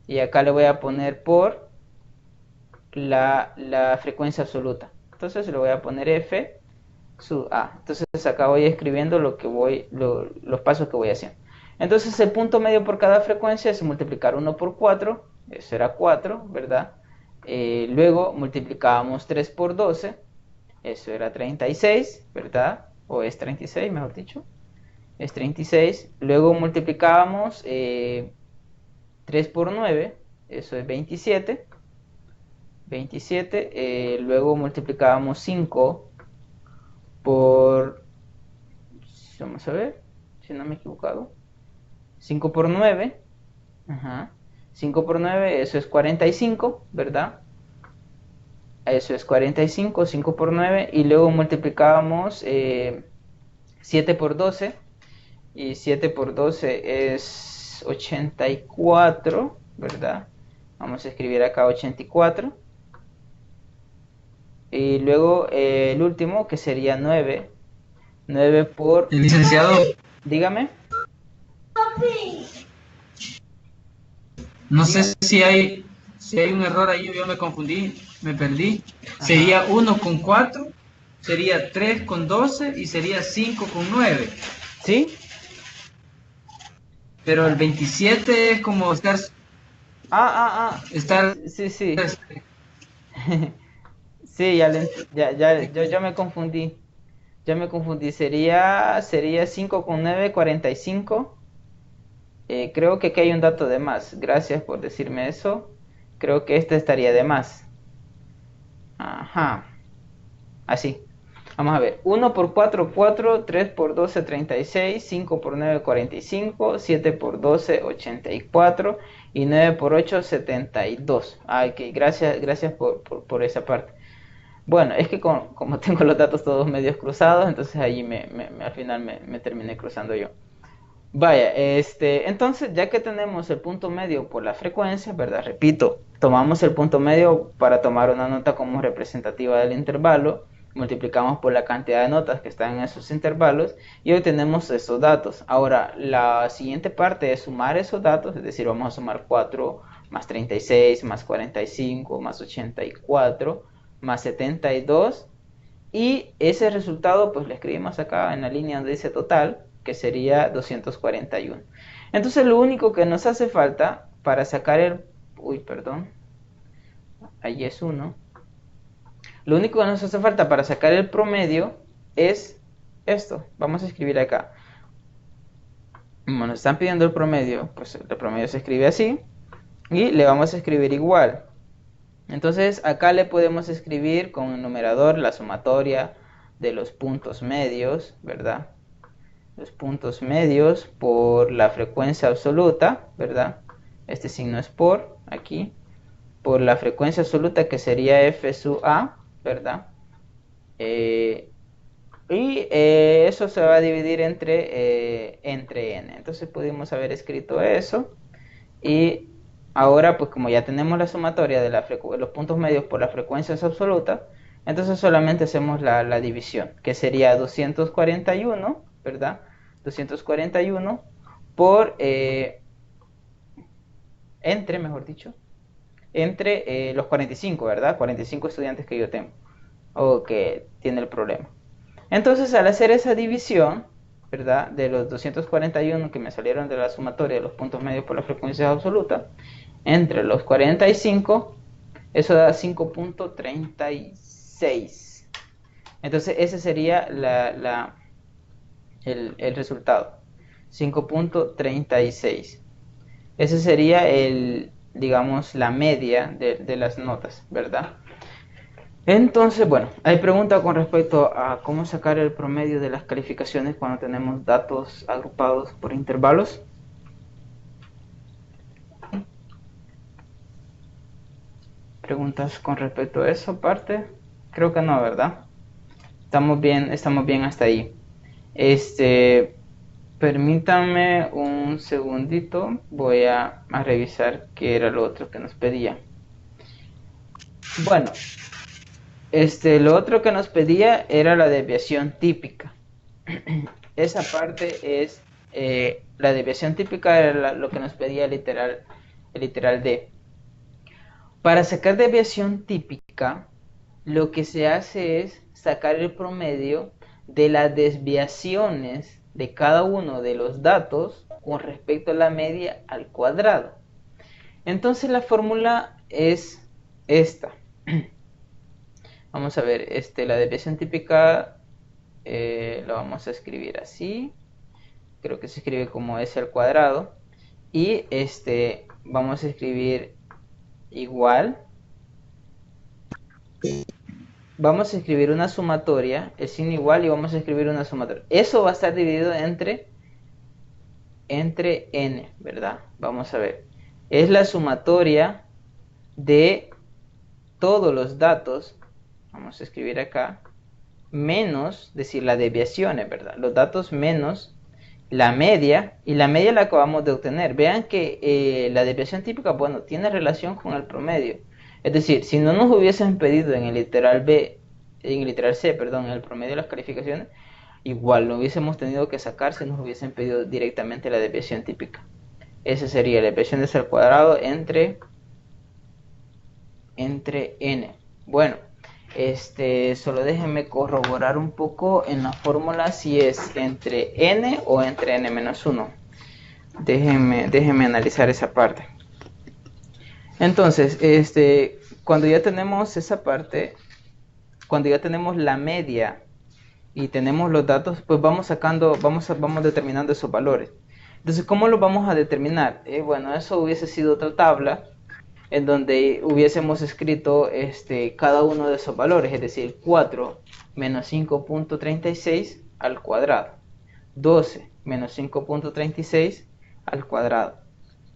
y acá le voy a poner por la frecuencia absoluta. Entonces le voy a poner F sub A. Entonces acá voy escribiendo los pasos que voy haciendo. Entonces el punto medio por cada frecuencia es multiplicar 1 por 4, eso era 4, ¿verdad? Luego multiplicábamos 3 por 12, eso era 36, ¿verdad? O es 36, mejor dicho. Es 36. Luego multiplicábamos 3 por 9, eso es 27. 27. Luego multiplicábamos 5 por... Vamos a ver si no me he equivocado. 5 por 9. Ajá. 5 por 9, eso es 45, ¿verdad? Eso es 45, 5 por 9, y luego multiplicábamos 7 por 12, y 7 por 12 es 84, ¿verdad? Vamos a escribir acá 84. Y luego el último, que sería 9. 9 por... El licenciado, Dígame. no Dígame. sé si hay un error ahí, yo me confundí, me perdí. Ajá. Sería 1 con 4, sería 3 con 12 y sería 5 con 9. ¿Sí? Pero el 27 es como estar... estar Sí, sí. Sí, yo me confundí. Ya me confundí. Sería 5 con 9, 45. Creo que aquí hay un dato de más. Gracias por decirme eso. Creo que este estaría de más. Ajá. Así. Vamos a ver. 1 por 4, 4. 3 por 12, 36. 5 por 9, 45. 7 por 12, 84. Y 9 por 8, 72. Ah, ok. Gracias por esa parte. Bueno, es que como tengo los datos todos medios cruzados, entonces allí al final me terminé cruzando yo. Vaya, entonces ya que tenemos el punto medio por la frecuencia, ¿verdad? Repito, tomamos el punto medio para tomar una nota como representativa del intervalo, multiplicamos por la cantidad de notas que están en esos intervalos y obtenemos esos datos. Ahora, la siguiente parte es sumar esos datos, es decir, vamos a sumar 4 más 36 más 45 más 84 más 72 y ese resultado pues lo escribimos acá en la línea donde dice total, que sería 241. Entonces lo único que nos hace falta para sacar el... Uy, perdón. Ahí es 1. Lo único que nos hace falta para sacar el promedio es esto. Vamos a escribir acá. Como nos están pidiendo el promedio, pues el promedio se escribe así. Y le vamos a escribir igual. Entonces acá le podemos escribir con el numerador la sumatoria de los puntos medios, ¿verdad? Los puntos medios por la frecuencia absoluta, ¿verdad? Este signo es por, aquí, por la frecuencia absoluta que sería F sub A, ¿verdad? Eso se va a dividir entre N. Entonces pudimos haber escrito eso. Y ahora, pues como ya tenemos la sumatoria de los puntos medios por las frecuencias absolutas, entonces solamente hacemos la división, que sería 241, ¿verdad? 241 por, mejor dicho, entre los 45, ¿verdad? 45 estudiantes que yo tengo, o que tiene el problema. Entonces, al hacer esa división, ¿verdad? De los 241 que me salieron de la sumatoria de los puntos medios por la frecuencia absoluta, entre los 45, eso da 5.36. Entonces, ese sería el resultado. 5.36. Ese sería digamos, la media de las notas, ¿verdad? Entonces, bueno, hay preguntas con respecto a cómo sacar el promedio de las calificaciones cuando tenemos datos agrupados por intervalos. ¿Preguntas con respecto a eso aparte? Creo que no, ¿verdad? Estamos bien hasta ahí. Permítanme un segundito, voy a revisar qué era lo otro que nos pedía. Bueno, lo otro que nos pedía era la desviación típica. Esa parte es, la desviación típica era lo que nos pedía el literal D. Para sacar desviación típica, lo que se hace es sacar el promedio de las desviaciones de cada uno de los datos con respecto a la media al cuadrado. Entonces la fórmula es esta. Vamos a ver, la desviación típica lo vamos a escribir así. Creo que se escribe como S al cuadrado. Y vamos a escribir igual. Vamos a escribir una sumatoria, el signo igual, y vamos a escribir una sumatoria. Eso va a estar dividido entre n, ¿verdad? Vamos a ver. es la sumatoria de todos los datos, vamos a escribir acá, menos, es decir, las desviaciones, ¿verdad? Los datos menos la media, y la media la acabamos de obtener. Vean que la desviación típica, bueno, tiene relación con el promedio. Es decir, si no nos hubiesen pedido en el literal B, en el literal C, perdón, en el promedio de las calificaciones, igual lo hubiésemos tenido que sacar si nos hubiesen pedido directamente la desviación típica. Esa sería la desviación de C al cuadrado entre n. Bueno, solo déjenme corroborar un poco en la fórmula si es entre n o entre n menos 1. Déjenme analizar esa parte. Entonces, cuando ya tenemos esa parte, cuando ya tenemos la media y tenemos los datos, pues vamos sacando, vamos determinando esos valores. Entonces, ¿cómo los vamos a determinar? Bueno, eso hubiese sido otra tabla en donde hubiésemos escrito cada uno de esos valores, es decir, 4 menos 5.36 al cuadrado, 12 menos 5.36 al cuadrado,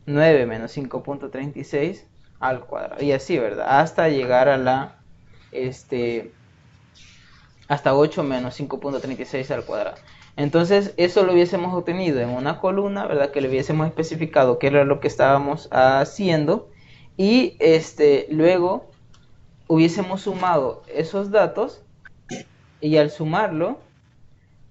9 menos 5.36 al cuadrado, y así, ¿verdad? Hasta llegar a la, hasta 8 menos 5.36 al cuadrado. Entonces, eso lo hubiésemos obtenido en una columna, ¿verdad? Que le hubiésemos especificado qué era lo que estábamos haciendo. Y luego hubiésemos sumado esos datos y al sumarlo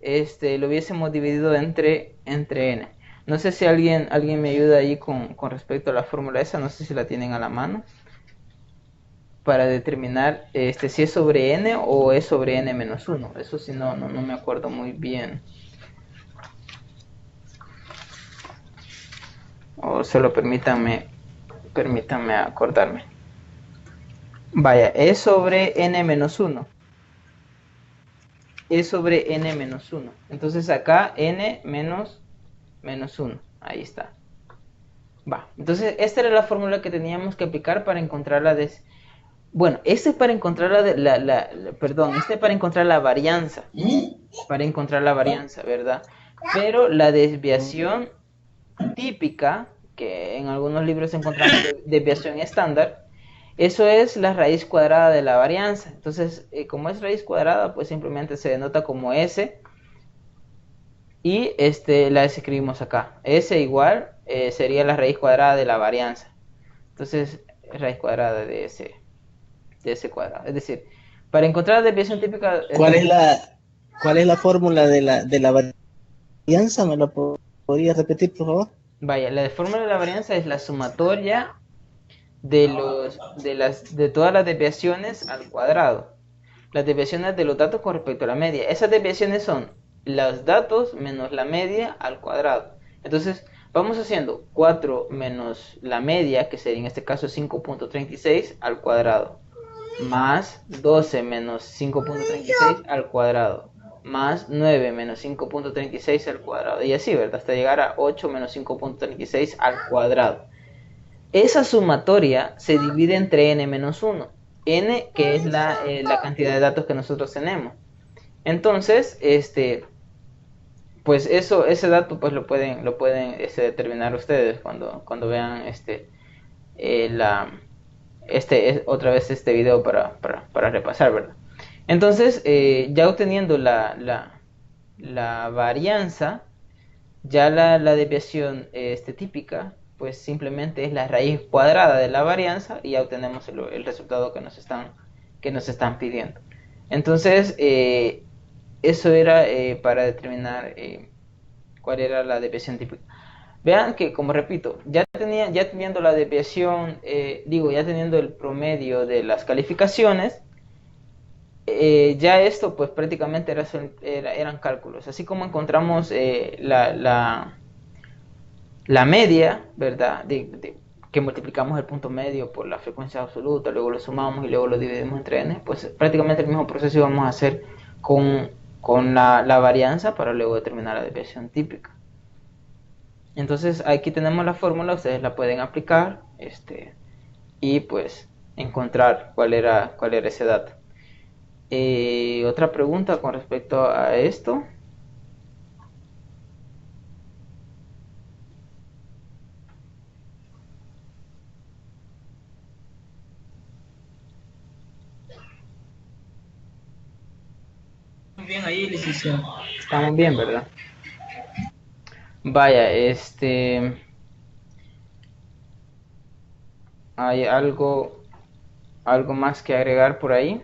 lo hubiésemos dividido entre n. No sé si alguien me ayuda ahí con respecto a la fórmula esa, no sé si la tienen a la mano, para determinar si es sobre n o es sobre n menos 1. Eso sí no me acuerdo muy bien. O solo permítanme acordarme. Vaya, es sobre n menos 1. Es sobre n menos 1. Entonces acá n menos 1. Ahí está. Va. Entonces esta era la fórmula que teníamos que aplicar para encontrar la bueno, este es para encontrar para encontrar la varianza. Para encontrar la varianza, ¿verdad? Pero la desviación típica, que en algunos libros encontramos desviación estándar, eso es la raíz cuadrada de la varianza. Entonces, como es raíz cuadrada, pues simplemente se denota como S y la escribimos acá. S igual sería la raíz cuadrada de la varianza. Entonces, raíz cuadrada de S cuadrado. Es decir, para encontrar la desviación típica... ¿Cuál es la fórmula de la varianza? ¿Me la podría repetir, por favor? Vaya, la fórmula de la varianza es la sumatoria de todas las desviaciones al cuadrado. Las desviaciones de los datos con respecto a la media. Esas desviaciones son los datos menos la media al cuadrado. Entonces, vamos haciendo 4 menos la media, que sería en este caso 5.36 al cuadrado, más 12 menos 5.36 al cuadrado, más 9 menos 5.36 al cuadrado, y así, ¿verdad? Hasta llegar a 8 menos 5.36 al cuadrado. Esa sumatoria se divide entre n menos 1, n que es la cantidad de datos que nosotros tenemos. Entonces, pues ese dato pues lo pueden determinar ustedes cuando vean otra vez este video para repasar, ¿verdad? Entonces, ya obteniendo la varianza, ya la desviación típica, pues simplemente es la raíz cuadrada de la varianza y ya obtenemos el resultado que nos están pidiendo. Entonces, eso era para determinar cuál era la desviación típica. Vean que, como repito, ya teniendo la desviación, ya teniendo el promedio de las calificaciones, ya esto pues prácticamente eran cálculos. Así como encontramos la media, ¿verdad? Que multiplicamos el punto medio por la frecuencia absoluta, luego lo sumamos y luego lo dividimos entre n, pues prácticamente el mismo proceso vamos a hacer con la varianza para luego determinar la desviación típica. Entonces aquí tenemos la fórmula, ustedes la pueden aplicar y pues encontrar cuál era ese dato. Otra pregunta con respecto a esto. bien ahí, licenciado. Estamos bien, ¿verdad? Vaya, ¿hay algo más que agregar por ahí?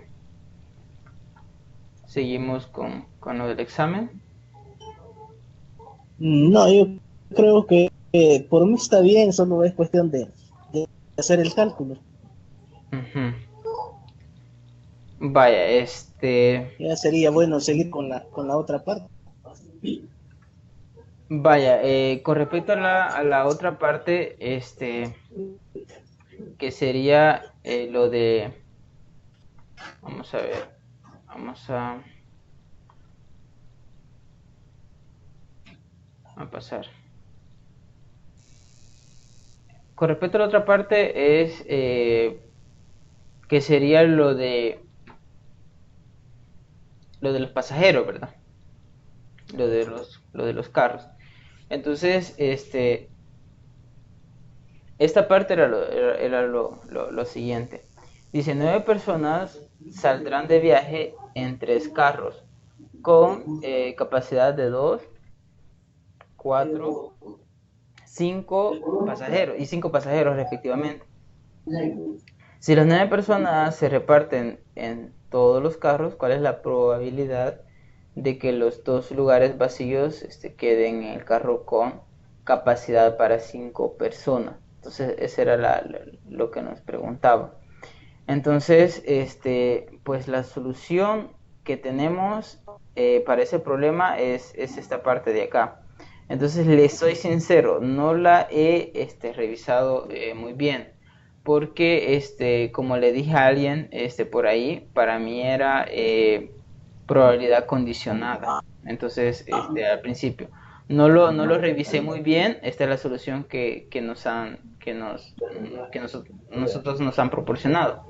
Seguimos con lo del examen. No, yo creo que por mí está bien, solo es cuestión de hacer el cálculo. Ujú. Vaya, Ya sería bueno seguir con la otra parte. vaya, con respecto a la otra parte, que sería lo de, vamos a ver, vamos a pasar. Con respecto a la otra parte es que sería lo de los pasajeros, ¿verdad? Lo de los carros. Entonces, esta parte era lo siguiente. Dice, 9 personas saldrán de viaje en 3 carros con capacidad de 2, 4, 5 pasajeros y 5 pasajeros respectivamente. Si las 9 personas se reparten en todos los carros, ¿cuál es la probabilidad de que los 2 lugares vacíos queden en el carro con capacidad para 5 personas? Entonces, ese era lo que nos preguntaba. Entonces, pues la solución que tenemos para ese problema es esta parte de acá. Entonces, les soy sincero, no la he revisado muy bien, porque como le dije a alguien por ahí, para mí era probabilidad condicionada. Entonces, al principio no lo revisé muy bien. Esta es la solución nosotros nos han proporcionado.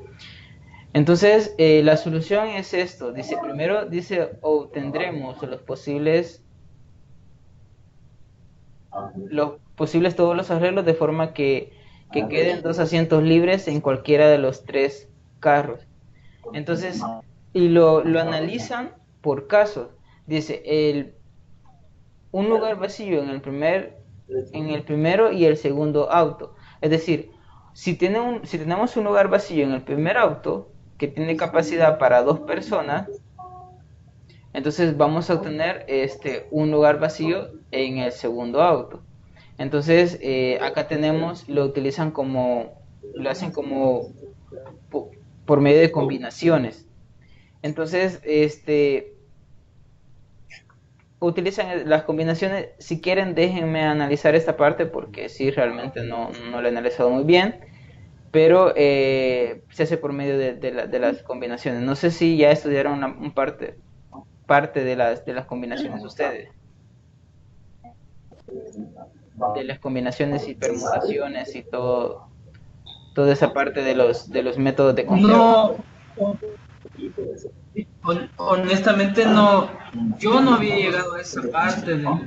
Entonces, la solución es esto. Dice, primero, dice, obtendremos los posibles todos los arreglos de forma que queden 2 asientos libres en cualquiera de los 3 carros. Entonces, y lo analizan por casos. Dice, un lugar vacío en el primero y el segundo auto. Es decir, si tenemos un lugar vacío en el primer auto que tiene capacidad para 2 personas, entonces vamos a obtener un lugar vacío en el segundo auto. Entonces, acá lo hacen como por medio de combinaciones. Entonces, utilizan las combinaciones. Si quieren, déjenme analizar esta parte porque sí, realmente no la he analizado muy bien, pero se hace por medio de las combinaciones. No sé si ya estudiaron parte de las combinaciones ustedes, de las combinaciones y permutaciones y toda esa parte de los métodos de conteo. No, honestamente no, yo no había llegado a esa parte Va.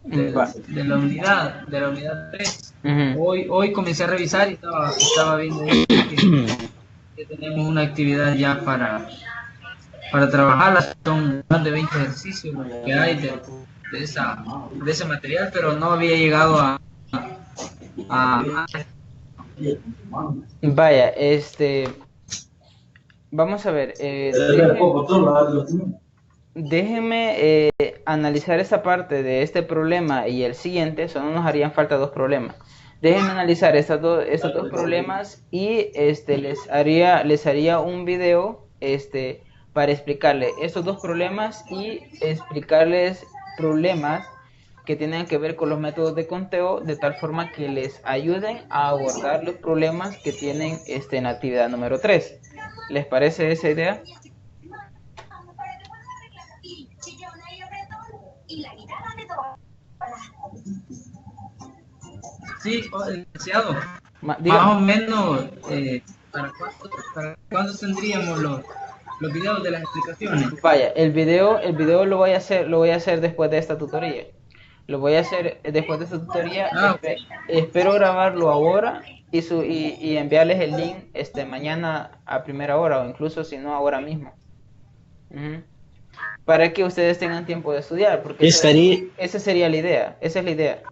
de la unidad 3. Ujú. Hoy comencé a revisar y estaba viendo ahí que tenemos una actividad ya para trabajar. Son más de 20 ejercicios lo que hay de ese material, pero no había llegado a Vaya, vamos a ver, déjenme analizar esa parte de este problema y el siguiente. Solo nos harían falta 2 problemas. Déjenme analizar estos dos problemas y les haría un video para explicarles estos 2 problemas y explicarles problemas que tienen que ver con los métodos de conteo, de tal forma que les ayuden a abordar los problemas que tienen en la actividad número 3. ¿Les parece esa idea? sí, licenciado, más o Dígame. menos ¿para cuándo tendríamos los videos de las explicaciones? Vaya, el video lo voy a hacer después de esta tutoría. Lo voy a hacer después de esta tutoría. Ok. Espero grabarlo ahora y enviarles el link mañana a primera hora, o incluso si no ahora mismo. Ujú. para que ustedes tengan tiempo de estudiar, porque esa sería la idea, esa es la idea.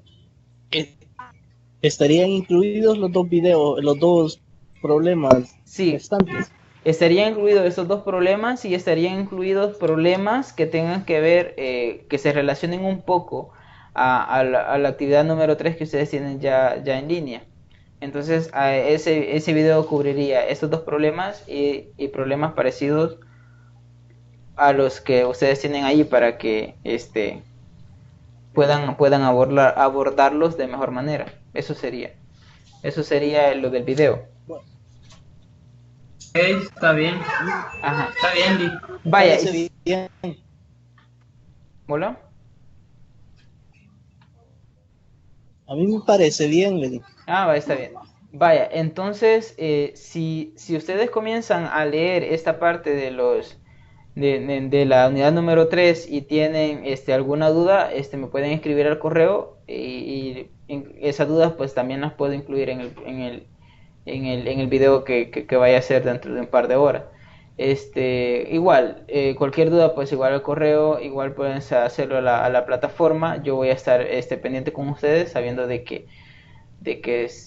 ¿Estarían incluidos los dos videos, los dos problemas restantes? Estarían incluidos esos dos problemas y estarían incluidos problemas que tengan que ver, que se relacionen un poco a la actividad número 3 que ustedes tienen ya en línea. Entonces, ese video cubriría estos dos problemas y problemas parecidos a los que ustedes tienen ahí para que puedan abordarlos de mejor manera. Eso sería lo del video. Está bien. Ajá. Está bien, Lee. Vaya. ¿Hola? A mí me parece bien, Lenny. Está bien. Vaya, entonces, si ustedes comienzan a leer esta parte de de la unidad número 3 y tienen alguna duda, me pueden escribir al correo y esas dudas pues también las puedo incluir en el video que vaya a hacer dentro de un par de horas. Igual, cualquier duda pues igual al correo, igual pueden hacerlo a la plataforma. Yo voy a estar pendiente con ustedes sabiendo de que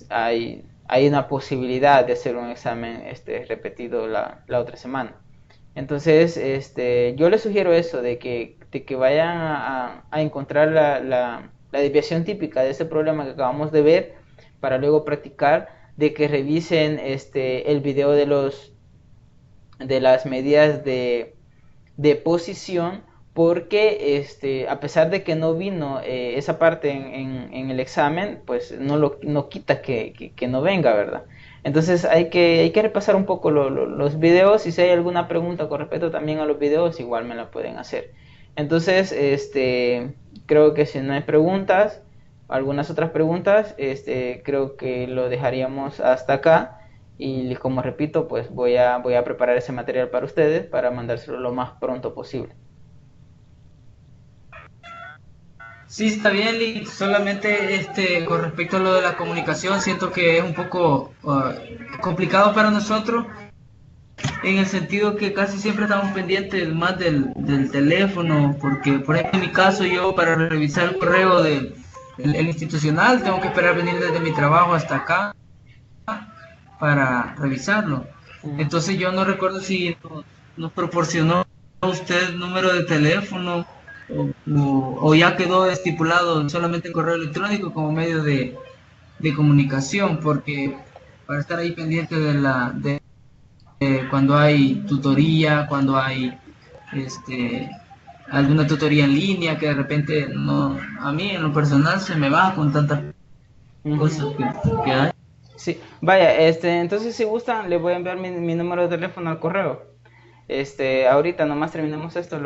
hay una posibilidad de hacer un examen repetido la otra semana. Entonces, yo les sugiero eso, de que vayan a encontrar la desviación típica de ese problema que acabamos de ver, para luego practicar, de que revisen el video de las medidas de posición, porque a pesar de que no vino esa parte en el examen, pues no quita que no venga, ¿verdad? Entonces hay que repasar un poco los videos, y si hay alguna pregunta con respecto también a los videos, igual me la pueden hacer. Entonces, creo que si no hay preguntas, algunas otras preguntas, creo que lo dejaríamos hasta acá. Y como repito, pues voy a preparar ese material para ustedes para mandárselo lo más pronto posible. Sí, está bien, Lee. Solamente con respecto a lo de la comunicación, siento que es un poco complicado para nosotros, en el sentido que casi siempre estamos pendientes más del teléfono, porque por ejemplo en mi caso, yo para revisar el correo el institucional tengo que esperar venir desde mi trabajo hasta acá para revisarlo. Entonces yo no recuerdo si nos proporcionó usted el número de teléfono o ya quedó estipulado solamente el correo electrónico como medio de comunicación, porque para estar ahí pendiente de cuando hay tutoría, cuando hay alguna tutoría en línea, que de repente no, a mí en lo personal se me va con tantas cosas que hay. Sí, vaya, entonces si gustan, les voy a enviar mi número de teléfono al correo. Ahorita nomás terminemos esto,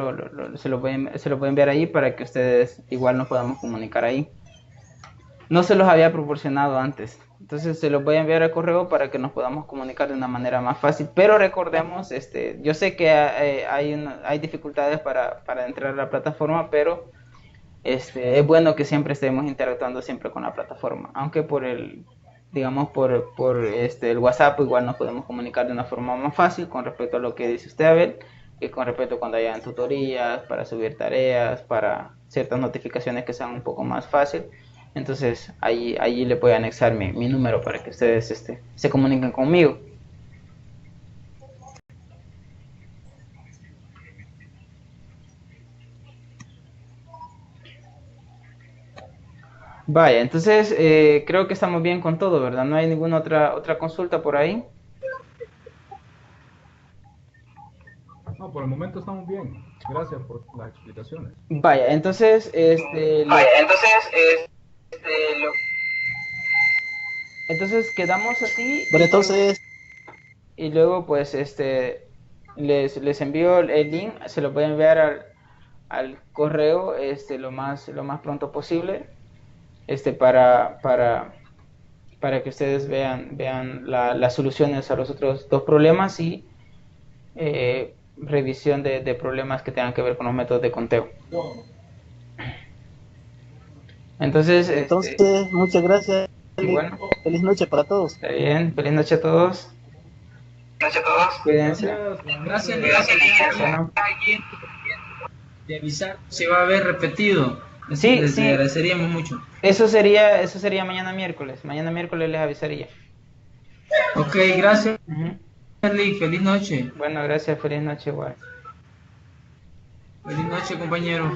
se lo voy a enviar ahí para que ustedes igual nos podamos comunicar ahí. No se los había proporcionado antes, entonces se los voy a enviar al correo para que nos podamos comunicar de una manera más fácil. Pero recordemos, yo sé que hay dificultades para entrar a la plataforma, pero es bueno que siempre estemos interactuando siempre con la plataforma, aunque por el WhatsApp igual nos podemos comunicar de una forma más fácil con respecto a lo que dice usted, Abel, y con respecto a cuando hayan tutorías, para subir tareas, para ciertas notificaciones que sean un poco más fácil. Entonces allí le voy a anexar mi número para que ustedes se comuniquen conmigo. Vaya, entonces creo que estamos bien con todo, ¿verdad? No hay ninguna otra consulta por ahí. No, por el momento estamos bien. Gracias por las explicaciones. Vaya, entonces, entonces quedamos así. Bueno, entonces, y luego pues les envío el link, se lo voy a enviar al correo lo más pronto posible, para que ustedes vean las soluciones a los otros dos problemas y revisión de problemas que tengan que ver con los métodos de conteo. Entonces, muchas gracias. Bueno, feliz noche para todos. Está bien, feliz noche a todos. Cuídense. Gracias. Bueno. de avisar si va a haber repetido. Sí, Les sí. agradeceríamos mucho. Eso sería mañana miércoles. Mañana miércoles les avisaría. Ok, gracias, Ujú. Charlie. Feliz noche. Bueno, gracias. Feliz noche, igual. Feliz noche, compañero.